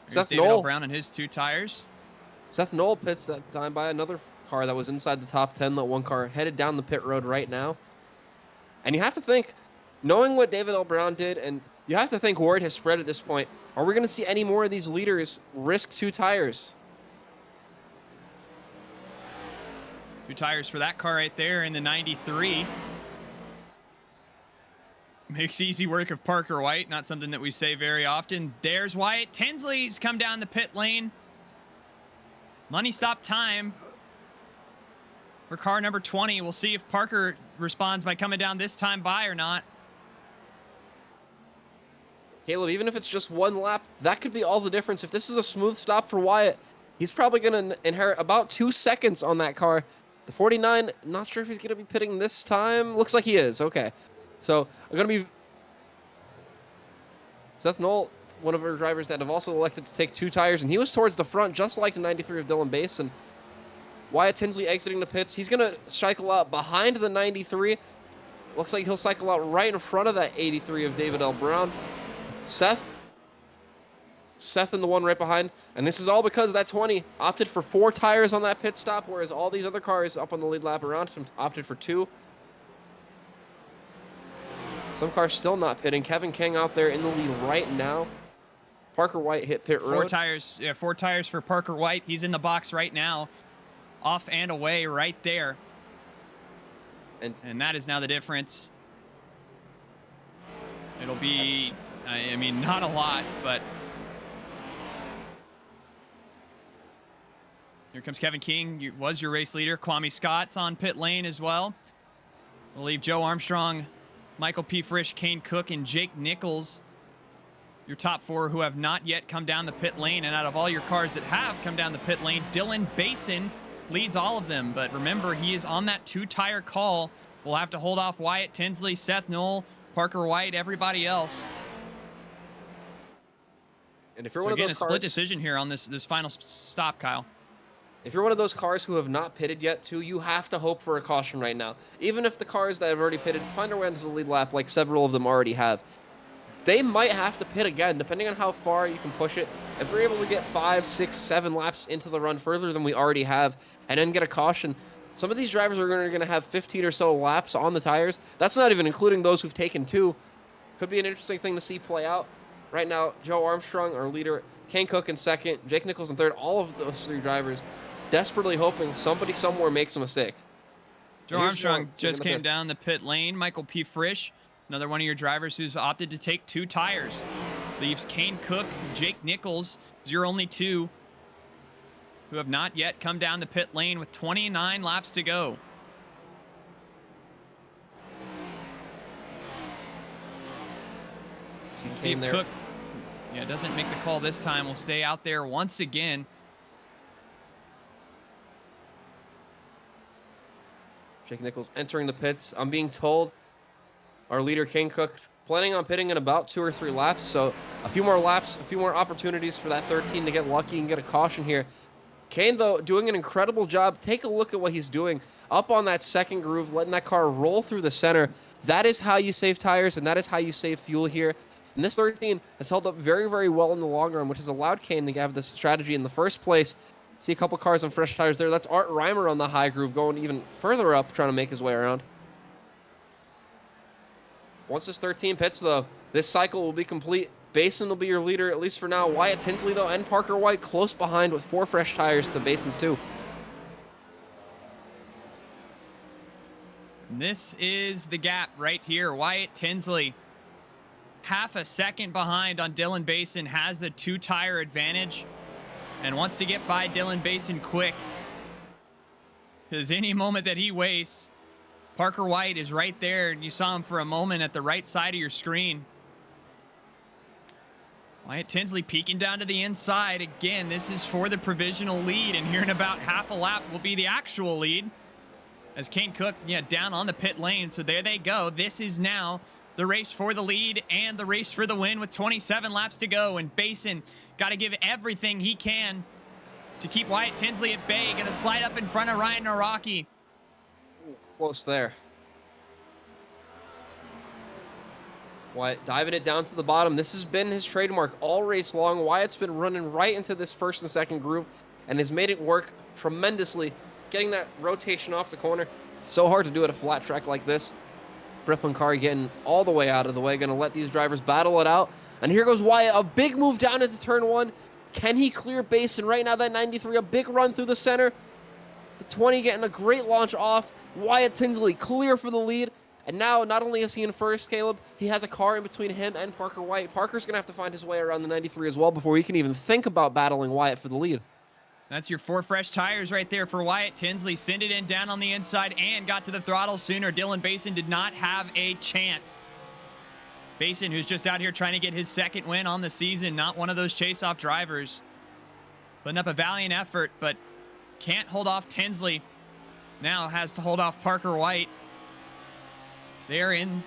There's David L. Brown on his 2 tires. Seth Knoll pits that time by another car that was inside the top 10. That one car headed down the pit road right now. And you have to think, knowing what David L. Brown did, and you have to think word has spread at this point, are we going to see any more of these leaders risk 2 tires? 2 tires for that car right there in the 93. Makes easy work of Parker White. Not something that we say very often. There's Wyatt Tinsley's come down the pit lane. Money stop time for car number 20. We'll see if Parker responds by coming down this time by or not. Caleb, even if it's just 1 lap, that could be all the difference. If this is a smooth stop for Wyatt, he's probably going to inherit about 2 seconds on that car. The 49, not sure if he's going to be pitting this time. Looks like he is. Okay. So, I'm going to be Seth Knoll, one of our drivers that have also elected to take 2 tires, and he was towards the front, just like the 93 of Dylan Basin. Wyatt Tinsley exiting the pits. He's going to cycle out behind the 93. Looks like he'll cycle out right in front of that 83 of David L. Brown. Seth in the one right behind, and this is all because that 20 opted for 4 tires on that pit stop, whereas all these other cars up on the lead lap around him opted for 2. Some cars still not pitting. Kevin King out there in the lead right now. Parker White hit pit road. 4 tires. Yeah, 4 tires for Parker White. He's in the box right now. Off and away right there. And that is now the difference. It'll be, I mean, not a lot, but here comes Kevin King. Was your race leader. Kwame Scott's on pit lane as well. We'll leave Joe Armstrong, Michael P. Frisch, Kane Cook, and Jake Nichols, your top 4 who have not yet come down the pit lane. And out of all your cars that have come down the pit lane, Dylan Basin leads all of them. But remember, he is on that 2-tire call. We'll have to hold off Wyatt Tinsley, Seth Knoll, Parker White, everybody else. And if you're so one again, of those a cars, split decision here on this final stop, Kyle. if you're one of those cars who have not pitted yet, too, you have to hope for a caution right now. Even if the cars that have already pitted find their way into the lead lap, like several of them already have, they might have to pit again, depending on how far you can push it. If we're able to get 5, 6, 7 laps into the run further than we already have, and then get a caution, some of these drivers are going to have 15 or so laps on the tires. That's not even including those who've taken 2. Could be an interesting thing to see play out. Right now, Joe Armstrong, our leader, Kane Cook in second, Jake Nichols in third, all of those 3 drivers desperately hoping somebody somewhere makes a mistake. Joe Armstrong just came down the pit lane. Michael P. Frisch, another one of your drivers who's opted to take 2 tires. Leaves Kane Cook, Jake Nichols, your only 2 who have not yet come down the pit lane with 29 laps to go. See if Cook doesn't make the call this time. We'll stay out there once again. Jake Nichols entering the pits. I'm being told our leader, Kane Cook, planning on pitting in about 2 or 3 laps. So a few more laps, a few more opportunities for that 13 to get lucky and get a caution here. Kane, though, doing an incredible job. Take a look at what he's doing. Up on that second groove, letting that car roll through the center. That is how you save tires, and that is how you save fuel here. And this 13 has held up very, very well in the long run, which has allowed Kane to have this strategy in the first place. See a couple cars on fresh tires there. That's Art Reimer on the high groove going even further up, trying to make his way around. Once this 13 pits, though, this cycle will be complete. Basin will be your leader, at least for now. Wyatt Tinsley, though, and Parker White close behind with 4 fresh tires to Basin's 2. And this is the gap right here. Wyatt Tinsley, half a second behind on Dylan Basin, has a 2-tire advantage and wants to get by Dylan Basin quick. Because any moment that he wastes, Parker White is right there. You saw him for a moment at the right side of your screen. Wyatt Tinsley peeking down to the inside. Again, this is for the provisional lead, and here in about half a lap will be the actual lead. As Kane Cook, down on the pit lane. So there they go. This is now the race for the lead and the race for the win with 27 laps to go. And Basin got to give everything he can to keep Wyatt Tinsley at bay. Going to slide up in front of Ryan Naraki. Close there. Wyatt diving it down to the bottom. This has been his trademark all race long. Wyatt's been running right into this first and second groove and has made it work tremendously. Getting that rotation off the corner. So hard to do at a flat track like this. Brett Pancari getting all the way out of the way. Going to let these drivers battle it out. And here goes Wyatt. A big move down into turn 1. Can he clear Basin right now? That 93, a big run through the center. The 20 getting a great launch off. Wyatt Tinsley clear for the lead. And now, not only is he in first, Caleb, he has a car in between him and Parker White. Parker's going to have to find his way around the 93 as well before he can even think about battling Wyatt for the lead. That's your 4 fresh tires right there for Wyatt Tinsley. Send it in down on the inside and got to the throttle sooner. Dylan Basin did not have a chance. Basin, who's just out here trying to get his second win on the season, not one of those chase-off drivers. Putting up a valiant effort, but can't hold off Tinsley. Now has to hold off Parker White. They're in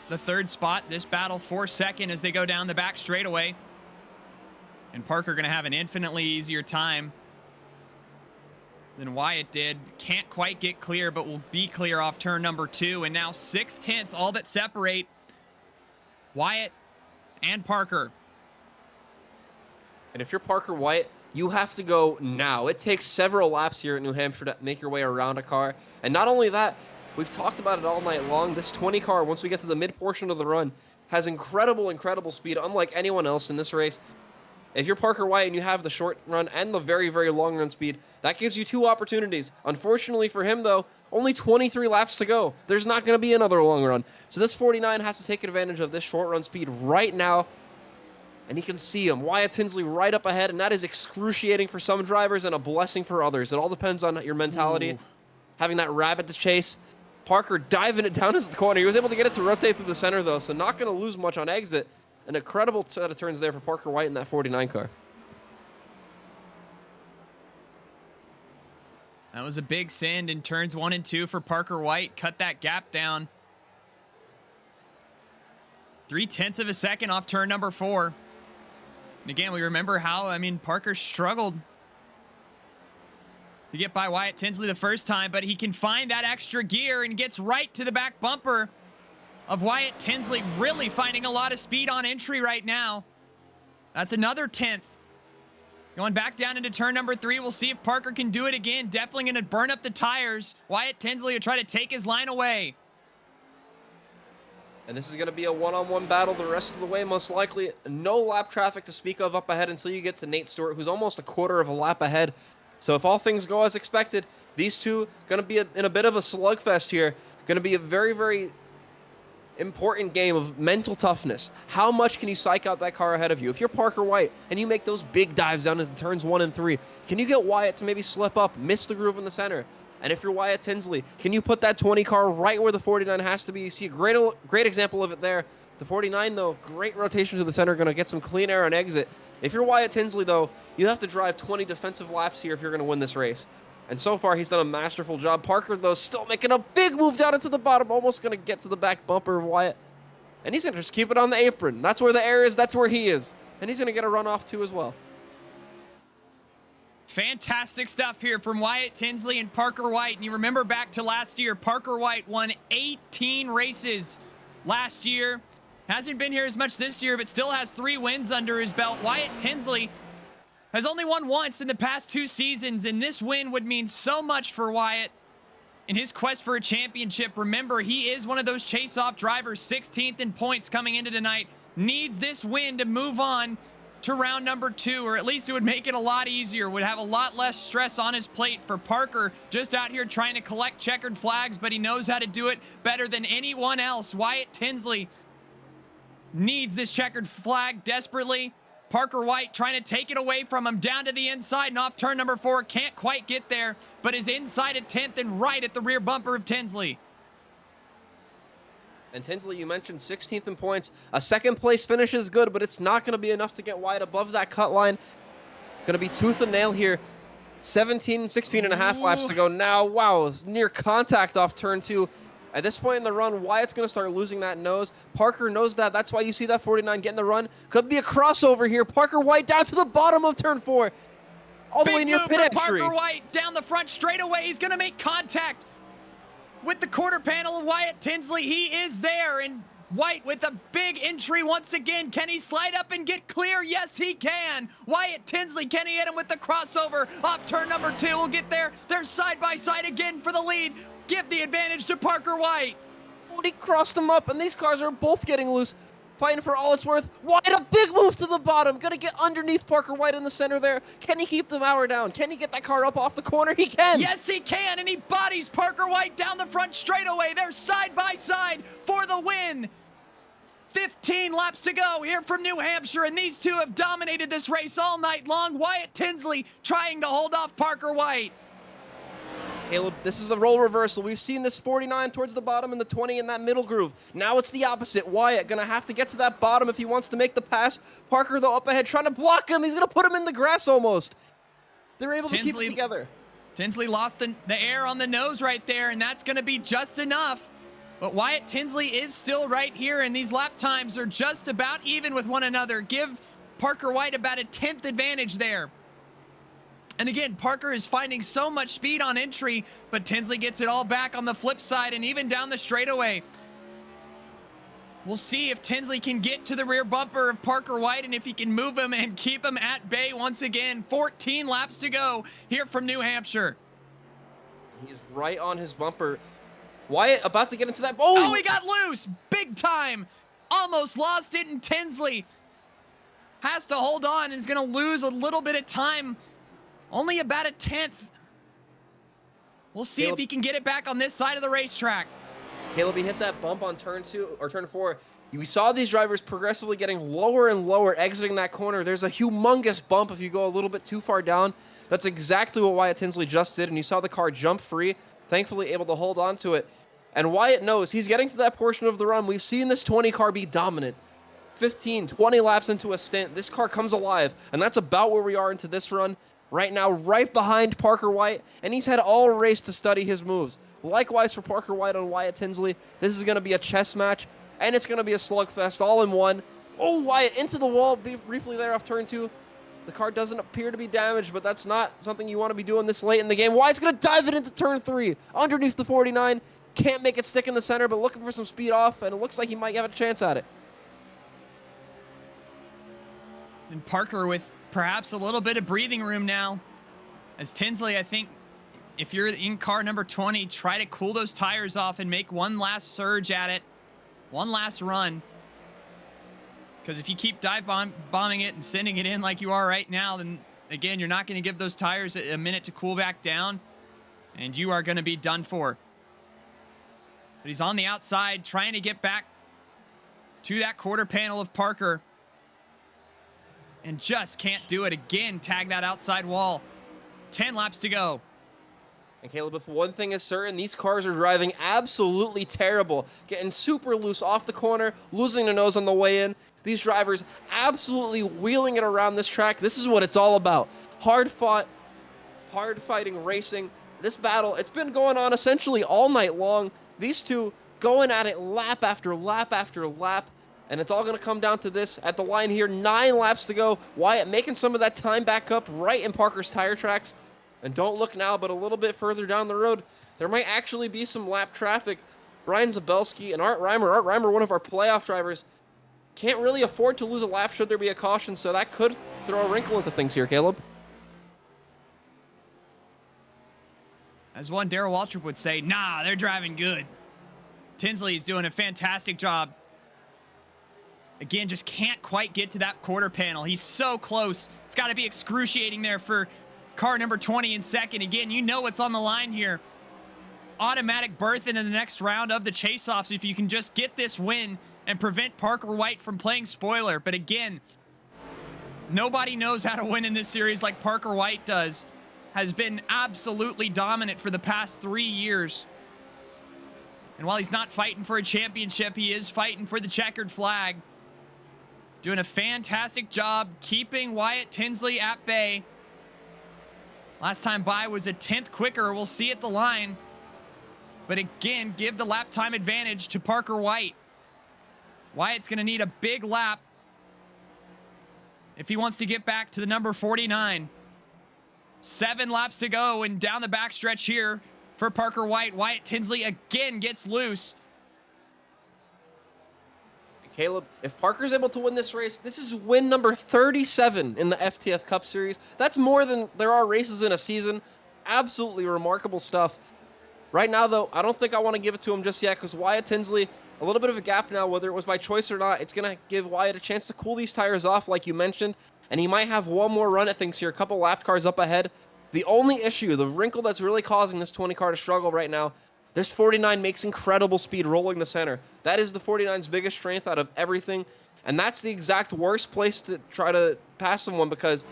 the 3rd spot. This battle for second as they go down the back straightaway. And Parker going to have an infinitely easier time than Wyatt did. Can't quite get clear, but will be clear off turn number 2. And now 6 tenths, all that separate Wyatt and Parker. And if you're Parker White, you have to go now. It takes several laps here at New Hampshire to make your way around a car. And not only that, we've talked about it all night long. This 20 car, once we get to the mid portion of the run, has incredible speed, unlike anyone else in this race. If you're Parker White and you have the short run and the very, very long run speed, that gives you 2 opportunities. Unfortunately for him, though, only 23 laps to go. There's not going to be another long run. So this 49 has to take advantage of this short run speed right now. And he can see him. Wyatt Tinsley right up ahead, and that is excruciating for some drivers and a blessing for others. It all depends on your mentality. Ooh. Having that rabbit to chase. Parker diving it down into the corner. He was able to get it to rotate through the center, though, so not going to lose much on exit. An incredible set of turns there for Parker White in that 49 car. That was a big send in turns 1 and 2 for Parker White. Cut that gap down. 3 tenths of a second off turn number 4. And again, we remember how, Parker struggled to get by Wyatt Tinsley the first time, but he can find that extra gear and gets right to the back bumper of Wyatt Tinsley, really finding a lot of speed on entry right now. That's another 10th. Going back down into turn number 3, we'll see if Parker can do it again. Definitely going to burn up the tires. Wyatt Tinsley will try to take his line away. And this is going to be a one-on-one battle the rest of the way, most likely. No lap traffic to speak of up ahead until you get to Nate Stewart, who's almost a quarter of a lap ahead. So if all things go as expected, these two going to be in a bit of a slugfest here. Going to be a very, very important game of mental toughness. How much can you psych out that car ahead of you? If you're Parker White and you make those big dives down into turns 1 and 3, can you get Wyatt to maybe slip up, miss the groove in the center? And if you're Wyatt Tinsley, can you put that 20 car right where the 49 has to be? You see a great example of it there. The 49, though, great rotation to the center, going to get some clean air on exit. If you're Wyatt Tinsley, though, you have to drive 20 defensive laps here if you're going to win this race. And so far, he's done a masterful job. Parker, though, still making a big move down into the bottom, almost going to get to the back bumper of Wyatt. And he's going to just keep it on the apron. That's where the air is. That's where he is. And he's going to get a run off, too, as well. Fantastic stuff here from Wyatt Tinsley and Parker White. And you remember back to last year, Parker White won 18 races last year. Hasn't been here as much this year, but still has 3 wins under his belt. Wyatt Tinsley has only won once in the past 2 seasons, and this win would mean so much for Wyatt in his quest for a championship. Remember, he is one of those chase-off drivers, 16th in points coming into tonight. Needs this win to move on to round number 2, or at least it would make it a lot easier, would have a lot less stress on his plate for Parker, just out here trying to collect checkered flags, but he knows how to do it better than anyone else. Wyatt Tinsley needs this checkered flag desperately. Parker White trying to take it away from him down to the inside and off turn number 4. Can't quite get there, but is inside at 10th and right at the rear bumper of Tinsley. And Tinsley, you mentioned 16th in points. A second place finish is good, but it's not going to be enough to get Wyatt above that cut line. Going to be tooth and nail here. 16 and a half laps to go now. Wow, near contact off turn 2. At this point in the run, Wyatt's going to start losing that nose. Parker knows that. That's why you see that 49 getting the run. Could be a crossover here. Parker White down to the bottom of turn 4. All the way near pit entry. Parker White down the front straightaway. He's going to make contact with the quarter panel of Wyatt Tinsley. He is there, and White with a big entry once again. Can he slide up and get clear? Yes, he can. Wyatt Tinsley, can he hit him with the crossover off turn number 2? We'll get there. They're side by side again for the lead. Give the advantage to Parker White. He crossed him up, and these cars are both getting loose. fighting for all it's worth. Wyatt, a big move to the bottom. Gonna get underneath Parker White in the center there. Can he keep the Mauer down? Can he get that car up off the corner? He can. Yes, he can, and he bodies Parker White down the front straightaway. They're side by side for the win. 15 laps to go here from New Hampshire, and these two have dominated this race all night long. Wyatt Tinsley trying to hold off Parker White. Caleb, this is a role reversal. We've seen this 49 towards the bottom and the 20 in that middle groove. Now it's the opposite. Wyatt gonna have to get to that bottom if he wants to make the pass. Parker, though, up ahead, trying to block him. He's gonna put him in the grass almost. They're able to keep it together. Tinsley lost the air on the nose right there, and that's gonna be just enough. But Wyatt Tinsley is still right here, and these lap times are just about even with one another. Give Parker White about a 10th advantage there. And again, Parker is finding so much speed on entry, but Tinsley gets it all back on the flip side and even down the straightaway. We'll see if Tinsley can get to the rear bumper of Parker White and if he can move him and keep him at bay once again. 14 laps to go here from New Hampshire. He's right on his bumper. Wyatt about to get into that. Oh, he got loose big time. Almost lost it, and Tinsley has to hold on and is going to lose a little bit of time. Only about a 10th. We'll see if he can get it back on this side of the racetrack. Caleb, he hit that bump on turn 2 or turn 4. We saw these drivers progressively getting lower and lower exiting that corner. There's a humongous bump if you go a little bit too far down. That's exactly what Wyatt Tinsley just did, and you saw the car jump free, thankfully able to hold on to it. And Wyatt knows he's getting to that portion of the run. We've seen this 20 car be dominant. 15, 20 laps into a stint, this car comes alive, and that's about where we are into this run. Right now, right behind Parker White, and he's had all race to study his moves. Likewise for Parker White on Wyatt Tinsley, this is going to be a chess match, and it's going to be a slugfest all in one. Oh, Wyatt into the wall briefly there off turn 2. The car doesn't appear to be damaged, but that's not something you want to be doing this late in the game. Wyatt's going to dive it into turn 3, underneath the 49. Can't make it stick in the center, but looking for some speed off, and it looks like he might have a chance at it. And Parker with perhaps a little bit of breathing room now. As Tinsley, I think, if you're in car number 20, try to cool those tires off and make one last surge at it. One last run. Because if you keep bombing it and sending it in like you are right now, then, again, you're not going to give those tires a minute to cool back down. And you are going to be done for. But he's on the outside trying to get back to that quarter panel of Parker. And just can't do it again. Tag that outside wall. 10 laps to go. And Caleb, if one thing is certain, these cars are driving absolutely terrible. Getting super loose off the corner, losing the nose on the way in. These drivers absolutely wheeling it around this track. This is what it's all about. Hard-fought, hard-fighting racing. This battle, it's been going on essentially all night long. These two going at it lap after lap after lap. And it's all going to come down to this. At the line here, 9 laps to go. Wyatt making some of that time back up right in Parker's tire tracks. And don't look now, but a little bit further down the road, there might actually be some lap traffic. Ryan Zabelski and Art Reimer, one of our playoff drivers, can't really afford to lose a lap should there be a caution, so that could throw a wrinkle into things here, Caleb. As one Darrell Waltrip would say, nah, they're driving good. Tinsley's doing a fantastic job. Again, just can't quite get to that quarter panel. He's so close. It's got to be excruciating there for car number 20 in second. Again, you know what's on the line here. Automatic berth into the next round of the chase-offs if you can just get this win and prevent Parker White from playing spoiler. But again, nobody knows how to win in this series like Parker White does. Has been absolutely dominant for the past 3 years. And while he's not fighting for a championship, he is fighting for the checkered flag. Doing a fantastic job keeping Wyatt Tinsley at bay. Last time by was a 10th quicker. We'll see at the line. But again, give the lap time advantage to Parker White. Wyatt's going to need a big lap if he wants to get back to the number 49. 7 laps to go and down the backstretch here for Parker White. Wyatt Tinsley again gets loose. Caleb, if Parker's able to win this race, this is win number 37 in the FTF Cup Series. That's more than there are races in a season. Absolutely remarkable stuff. Right now, though, I don't think I want to give it to him just yet because Wyatt Tinsley a little bit of a gap now, whether it was by choice or not. It's going to give Wyatt a chance to cool these tires off, like you mentioned, and he might have one more run at things here, a couple lapped cars up ahead. The only issue, the wrinkle that's really causing this 20 car to struggle right now, this 49 makes incredible speed rolling the center. That is the 49's biggest strength out of everything, and that's the exact worst place to try to pass someone, because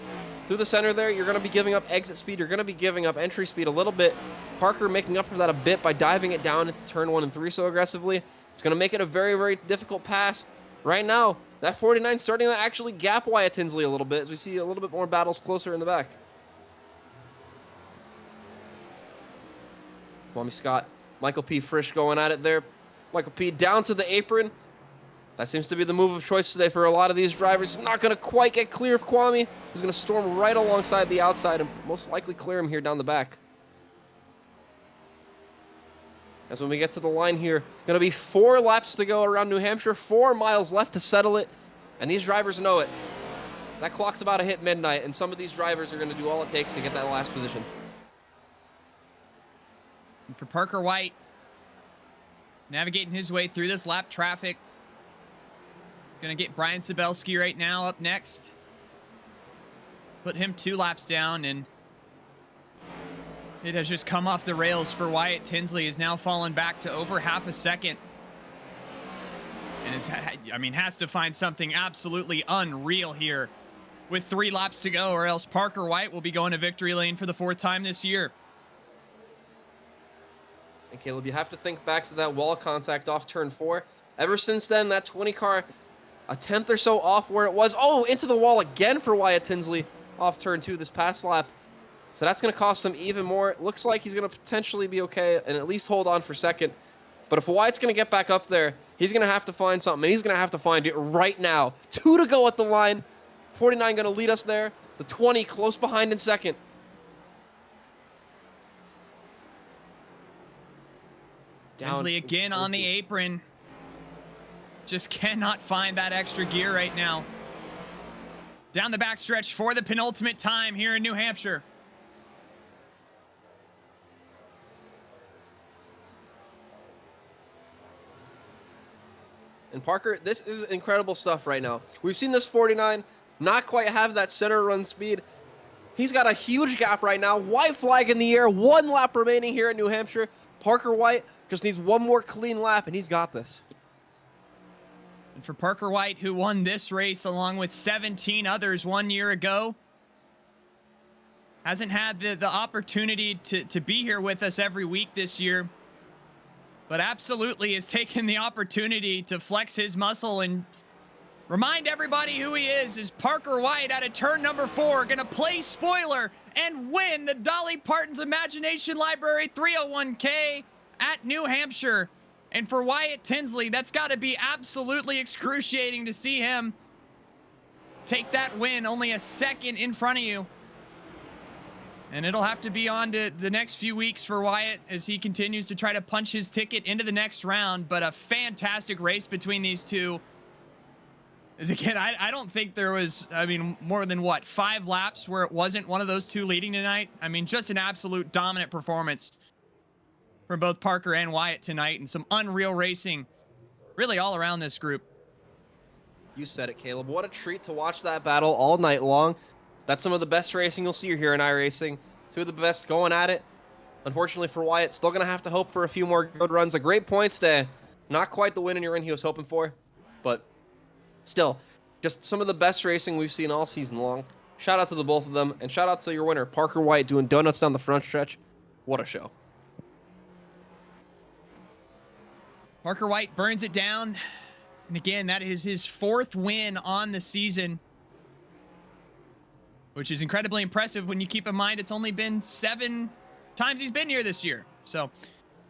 through the center there, you're going to be giving up exit speed, you're going to be giving up entry speed a little bit. Parker making up for that a bit by diving it down into turn 1 and 3 so aggressively. It's going to make it a very, very difficult pass. Right now, that 49 starting to actually gap Wyatt Tinsley a little bit as we see a little bit more battles closer in the back. Kwame Scott, Michael P. Frisch going at it there. Michael P. down to the apron. That seems to be the move of choice today for a lot of these drivers. Not going to quite get clear of Kwame, who's going to storm right alongside the outside and most likely clear him here down the back. As when we get to the line here, going to be 4 laps to go around New Hampshire, 4 miles left to settle it, and these drivers know it. That clock's about to hit midnight, and some of these drivers are going to do all it takes to get that last position. And for Parker White, navigating his way through this lap traffic. Gonna get Brian Sabelski right now up next. Put him 2 laps down, and it has just come off the rails for Wyatt Tinsley. Is now fallen back to over half a second. And has to find something absolutely unreal here with 3 laps to go, or else Parker White will be going to victory lane for the 4th time this year. And Caleb, you have to think back to that wall contact off turn 4. Ever since then, that 20 car, a 10th or so off where it was. Oh, into the wall again for Wyatt Tinsley off turn 2 this past lap. So that's going to cost him even more. It looks like he's going to potentially be okay and at least hold on for second. But if Wyatt's going to get back up there, he's going to have to find something, and he's going to have to find it right now. 2 to go at the line. 49 going to lead us there. The 20 close behind in second. Tinsley again on the apron. Just cannot find that extra gear right now. Down the backstretch for the penultimate time here in New Hampshire. And Parker, this is incredible stuff right now. We've seen this 49 not quite have that center run speed. He's got a huge gap right now. White flag in the air. 1 lap remaining here in New Hampshire. Parker White just needs one more clean lap, and he's got this. And for Parker White, who won this race along with 17 others 1 year ago, hasn't had the opportunity to be here with us every week this year, but absolutely has taken the opportunity to flex his muscle and remind everybody who he is Parker White out of turn number 4, gonna play spoiler and win the Dolly Parton's Imagination Library 301K at New Hampshire. And for Wyatt Tinsley, that's got to be absolutely excruciating to see him take that win only a second in front of you. And it'll have to be on to the next few weeks for Wyatt as he continues to try to punch his ticket into the next round. But a fantastic race between these two. As again, I don't think there was, more than 5 laps where it wasn't one of those two leading tonight. Just an absolute dominant performance from both Parker and Wyatt tonight, and some unreal racing really all around this group. You said it, Caleb. What a treat to watch that battle all night long. That's some of the best racing you'll see here in iRacing. 2 of the best going at it. Unfortunately for Wyatt, still going to have to hope for a few more good runs. A great points day. Not quite the win in your end he was hoping for, but still, just some of the best racing we've seen all season long. Shout out to the both of them, and shout out to your winner, Parker White, doing donuts down the front stretch. What a show. Parker White burns it down. And again, that is his 4th win on the season, which is incredibly impressive when you keep in mind it's only been 7 times he's been here this year. So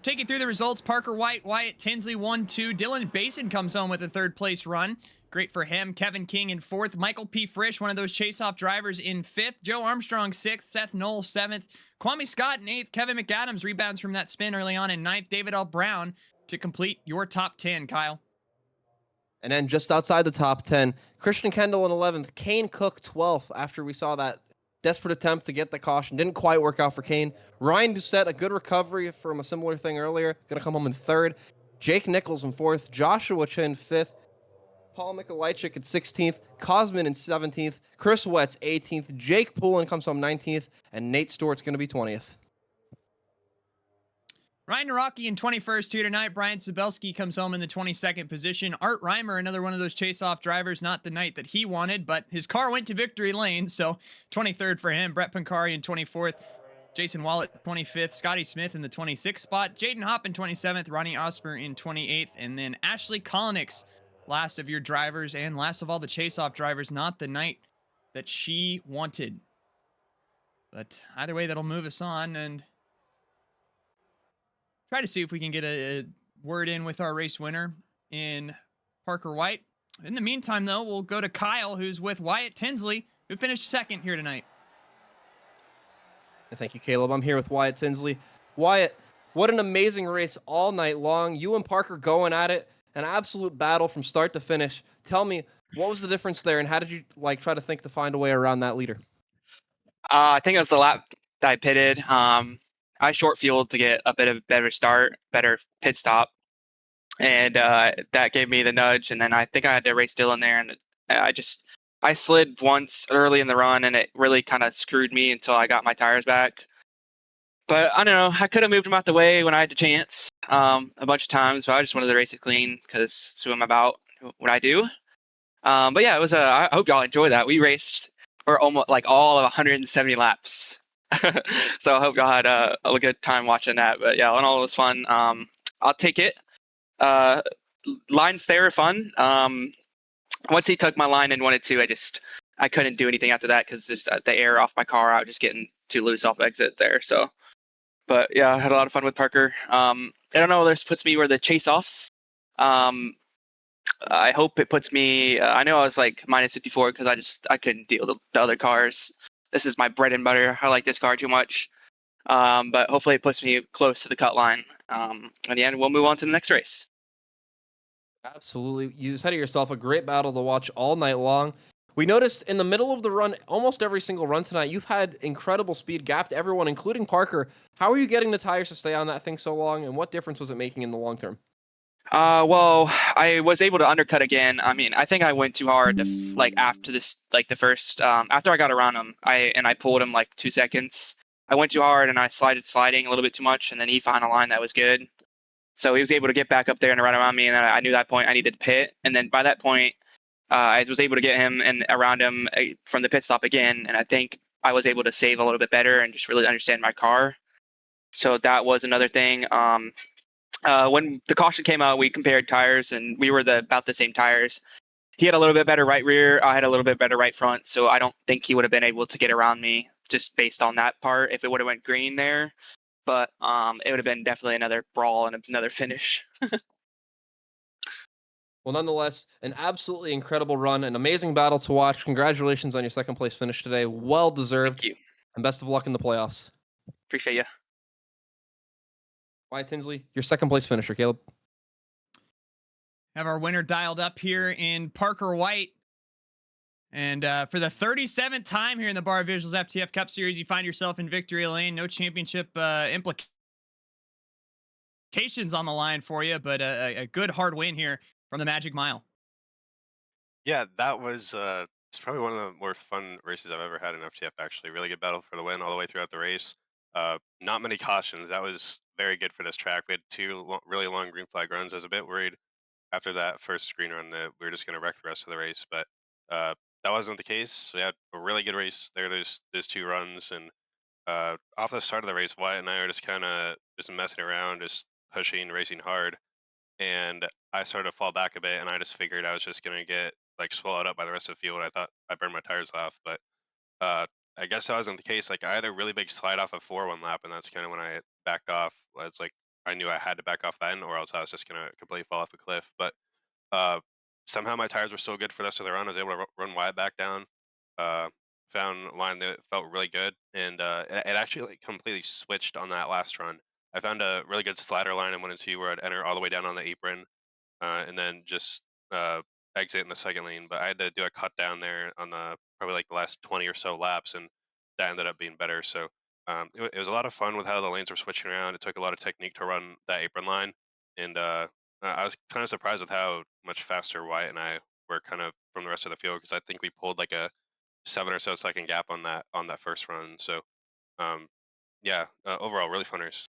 taking through the results, Parker White, Wyatt Tinsley 1-2. Dylan Basin comes home with a 3rd place run. Great for him. Kevin King in 4th. Michael P. Frisch, one of those chase-off drivers, in 5th. Joe Armstrong 6th. Seth Knoll 7th. Kwame Scott in 8th. Kevin McAdams rebounds from that spin early on in 9th. David L. Brown to complete your top 10, Kyle. And then just outside the top 10, Christian Kendall in 11th, Kane Cook 12th after we saw that desperate attempt to get the caution. Didn't quite work out for Kane. Ryan Doucette, a good recovery from a similar thing earlier. Going to come home in 3rd. Jake Nichols in 4th, Joshua Chin 5th, Paul Mikolajczyk at 16th, Cosman in 17th, Chris Wetz 18th, Jake Poulin comes home 19th, and Nate Stewart's going to be 20th. Ryan Naraki in 21st here tonight. Brian Sabelski comes home in the 22nd position. Art Reimer, another one of those chase-off drivers, not the night that he wanted, but his car went to victory lane, so 23rd for him. Brett Pancari in 24th. Jason Wallet 25th. Scotty Smith in the 26th spot. Jaden Hopp in 27th. Ronnie Osmer in 28th. And then Ashley Kolonix, last of your drivers and last of all the chase-off drivers, not the night that she wanted. But either way, that'll move us on and try to see if we can get a word in with our race winner in Parker White. In the meantime, though, we'll go to Kyle, who's with Wyatt Tinsley, who finished second here tonight. Thank you, Caleb. I'm here with Wyatt Tinsley. Wyatt, what an amazing race all night long. You and Parker going at it, an absolute battle from start to finish. Tell me, what was the difference there, and how did you try to think to find a way around that leader? I think it was the lap that I pitted. I short fueled to get a bit of a better start, better pit stop, and that gave me the nudge. And then I think I had to race Dylan there, and I slid once early in the run, and it really kind of screwed me until I got my tires back. But I don't know. I could have moved them out the way when I had the chance a bunch of times, but I just wanted to race it clean because it's who I'm about, what I do. But yeah, it was. I hope y'all enjoy that. We raced for almost all of 170 laps. So I hope y'all had a good time watching that. But yeah, all in all, it was fun. I'll take it. Lines there are fun. Once he took my line and wanted to, I couldn't do anything after that because just the air off my car, I was just getting too loose off exit there. So, but yeah, I had a lot of fun with Parker. I don't know whether this puts me where the chase offs. I hope it puts me. I know I was minus 54 because I couldn't deal with the other cars. This is my bread and butter. I like this car too much. But hopefully it puts me close to the cut line. In the end, we'll move on to the next race. Absolutely. You said it yourself, a great battle to watch all night long. We noticed in the middle of the run, almost every single run tonight, you've had incredible speed, gapped everyone, including Parker. How are you getting the tires to stay on that thing so long, and what difference was it making in the long term? Well, I was able to undercut again. I mean, I think I went too hard after this, the first, after I got around him, I pulled him 2 seconds. I went too hard and I sliding a little bit too much, and then he found a line that was good. So he was able to get back up there and run around me, and I knew that point I needed to pit. And then by that point, I was able to get him and around him from the pit stop again, and I think I was able to save a little bit better and just really understand my car. So that was another thing. When the caution came out, we compared tires, and we were about the same tires. He had a little bit better right rear. I had a little bit better right front, so I don't think he would have been able to get around me just based on that part if it would have went green there. But it would have been definitely another brawl and another finish. Well, nonetheless, an absolutely incredible run, an amazing battle to watch. Congratulations on your second place finish today. Well deserved. Thank you. And best of luck in the playoffs. Appreciate you. Wyatt Tinsley, your second place finisher, Caleb. Have our winner dialed up here in Parker White. And for the 37th time here in the Barr Visuals FTF Cup Series, you find yourself in victory lane. No championship implications on the line for you, but a good hard win here from the Magic Mile. Yeah, that was it's probably one of the more fun races I've ever had in FTF, actually. Really good battle for the win all the way throughout the race. Not many cautions. That was very good for this track. We had two really long green flag runs. I was a bit worried after that first screen run that we were just going to wreck the rest of the race, but that wasn't the case. We had a really good race there. There's two runs, and off the start of the race, Wyatt and I were just kind of just messing around, just pushing, racing hard, and I started to fall back a bit, and I just figured I was just going to get swallowed up by the rest of the field. I thought I burned my tires off, but I guess that wasn't the case. I had a really big slide off of 4 one lap, and that's kind of when I backed off. It's I knew I had to back off then, or else I was just going to completely fall off a cliff. But somehow my tires were still good for the rest of the run. I was able to run Wyatt back down. Found a line that felt really good, and it actually completely switched on that last run. I found a really good slider line in 1 and 2 where I'd enter all the way down on the apron, and then just exit in the second lane. But I had to do a cut down there on the probably the last 20 or so laps, and that ended up being better. So it was a lot of fun with how the lanes were switching around. It took a lot of technique to run that apron line, and I was kind of surprised with how much faster Wyatt and I were kind of from the rest of the field because I think we pulled like a 7 or so second gap on that first run. So um, yeah, overall really fun race.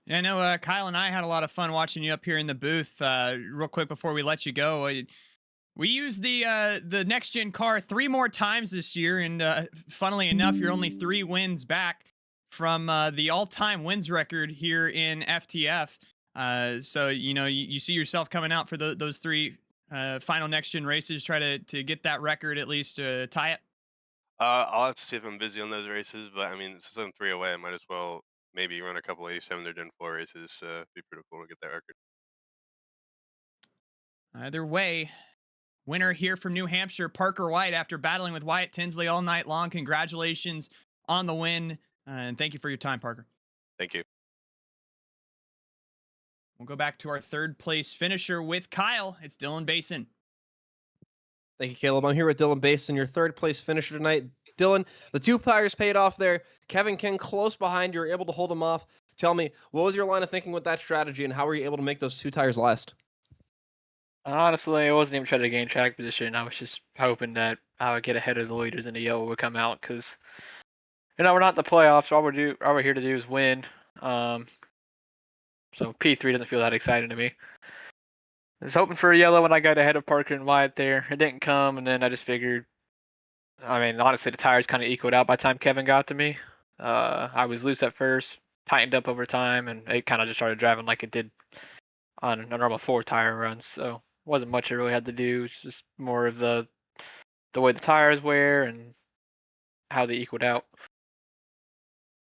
Yeah, I know Kyle and I had a lot of fun watching you up here in the booth. Real quick before we let you go, we used the next gen car 3 more times this year, and funnily enough, you're only 3 wins back from the all-time wins record here in FTF. So you see yourself coming out for those 3 final next gen races, try to get that record at least to tie it. I'll have to see if I'm busy on those races, but I mean, since I'm 3 away, I might as well maybe run a couple 87 or Gen 4 races. Be pretty cool to get that record. Either way, winner here from New Hampshire, Parker White, after battling with Wyatt Tinsley all night long. Congratulations on the win, and thank you for your time, Parker. Thank you. We'll go back to our third place finisher with Kyle. It's Dylan Basin. Thank you, Caleb. I'm here with Dylan Basin, your third place finisher tonight. Dylan, the 2 tires paid off there. Kevin King close behind. You were able to hold him off. Tell me, what was your line of thinking with that strategy, and how were you able to make those 2 tires last? Honestly, I wasn't even trying to gain track position. I was just hoping that I would get ahead of the leaders and the yellow would come out because, we're not in the playoffs. All we're here to do is win. So P3 doesn't feel that exciting to me. I was hoping for a yellow when I got ahead of Parker and Wyatt there. It didn't come, and then I just figured. I mean, honestly, the tires kind of equaled out by the time Kevin got to me. I was loose at first, tightened up over time, and it kind of just started driving like it did on a normal 4-tire run. So wasn't much I really had to do. It's just more of the way the tires wear and how they equaled out.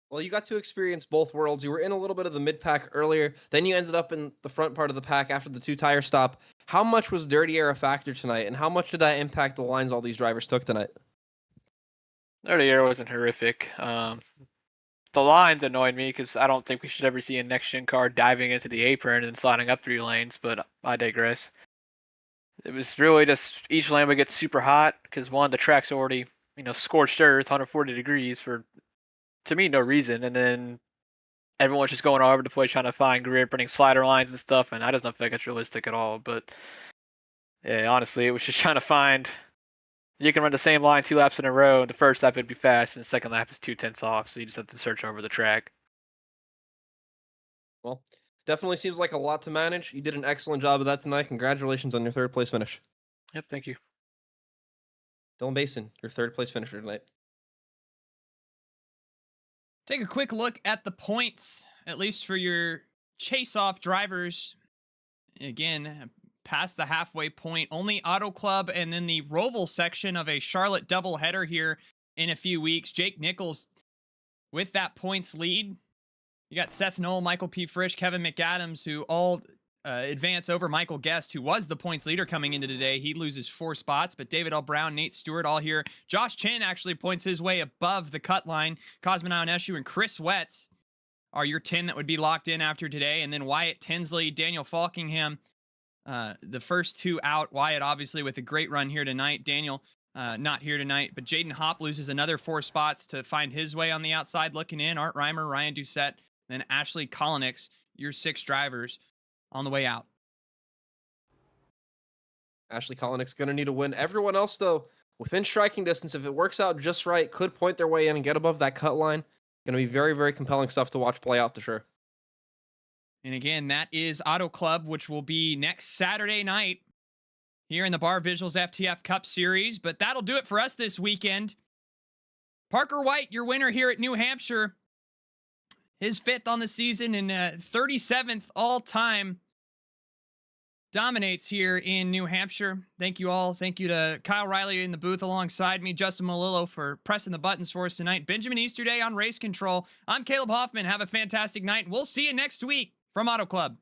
Well, you got to experience both worlds. You were in a little bit of the mid-pack earlier. Then you ended up in the front part of the pack after the 2-tire stop. How much was dirty air a factor tonight, and how much did that impact the lines all these drivers took tonight? Dirty air wasn't horrific. The lines annoyed me because I don't think we should ever see a next-gen car diving into the apron and sliding up 3 lanes, but I digress. It was really just each lane would get super hot because one, the track's already, scorched earth, 140 degrees for, to me, no reason. And then everyone's just going all over the place trying to find grip, running slider lines and stuff, and I just don't think it's realistic at all. But yeah, honestly, it was just trying to find. You can run the same line 2 laps in a row, and the first lap it'd be fast, and the second lap is 2/10 off, so you just have to search over the track. Well, definitely seems like a lot to manage. You did an excellent job of that tonight. Congratulations on your 3rd place finish. Yep, thank you. Dylan Basin, your 3rd place finisher tonight. Take a quick look at the points, at least for your chase-off drivers. Again, past the halfway point, only Auto Club and then the Roval section of a Charlotte doubleheader here in a few weeks. Jake Nichols with that points lead. You got Seth Knoll, Michael P. Frisch, Kevin McAdams, who all advance over Michael Guest, who was the points leader coming into today. He loses 4 spots, but David L. Brown, Nate Stewart, all here. Josh Chin actually points his way above the cut line. Cosmonaut Eshu and Chris Wetz are your 10 that would be locked in after today. And then Wyatt Tinsley, Daniel Falkingham, the first 2 out. Wyatt, obviously, with a great run here tonight. Daniel, not here tonight. But Jaden Hopp loses another 4 spots to find his way on the outside looking in. Art Reimer, Ryan Doucette, then Ashley Kolonix, your 6 drivers on the way out. Ashley Kolonix going to need a win. Everyone else, though, within striking distance, if it works out just right, could point their way in and get above that cut line. Going to be very, very compelling stuff to watch play out for sure. And again, that is Auto Club, which will be next Saturday night here in the Barr Visuals FTF Cup Series. But that'll do it for us this weekend. Parker White, your winner here at New Hampshire. His 5th on the season and 37th all-time. Dominates here in New Hampshire. Thank you all. Thank you to Kyle Riley in the booth alongside me, Justin Malillo for pressing the buttons for us tonight. Benjamin Easterday on race control. I'm Caleb Hoffman. Have a fantastic night. We'll see you next week from Auto Club.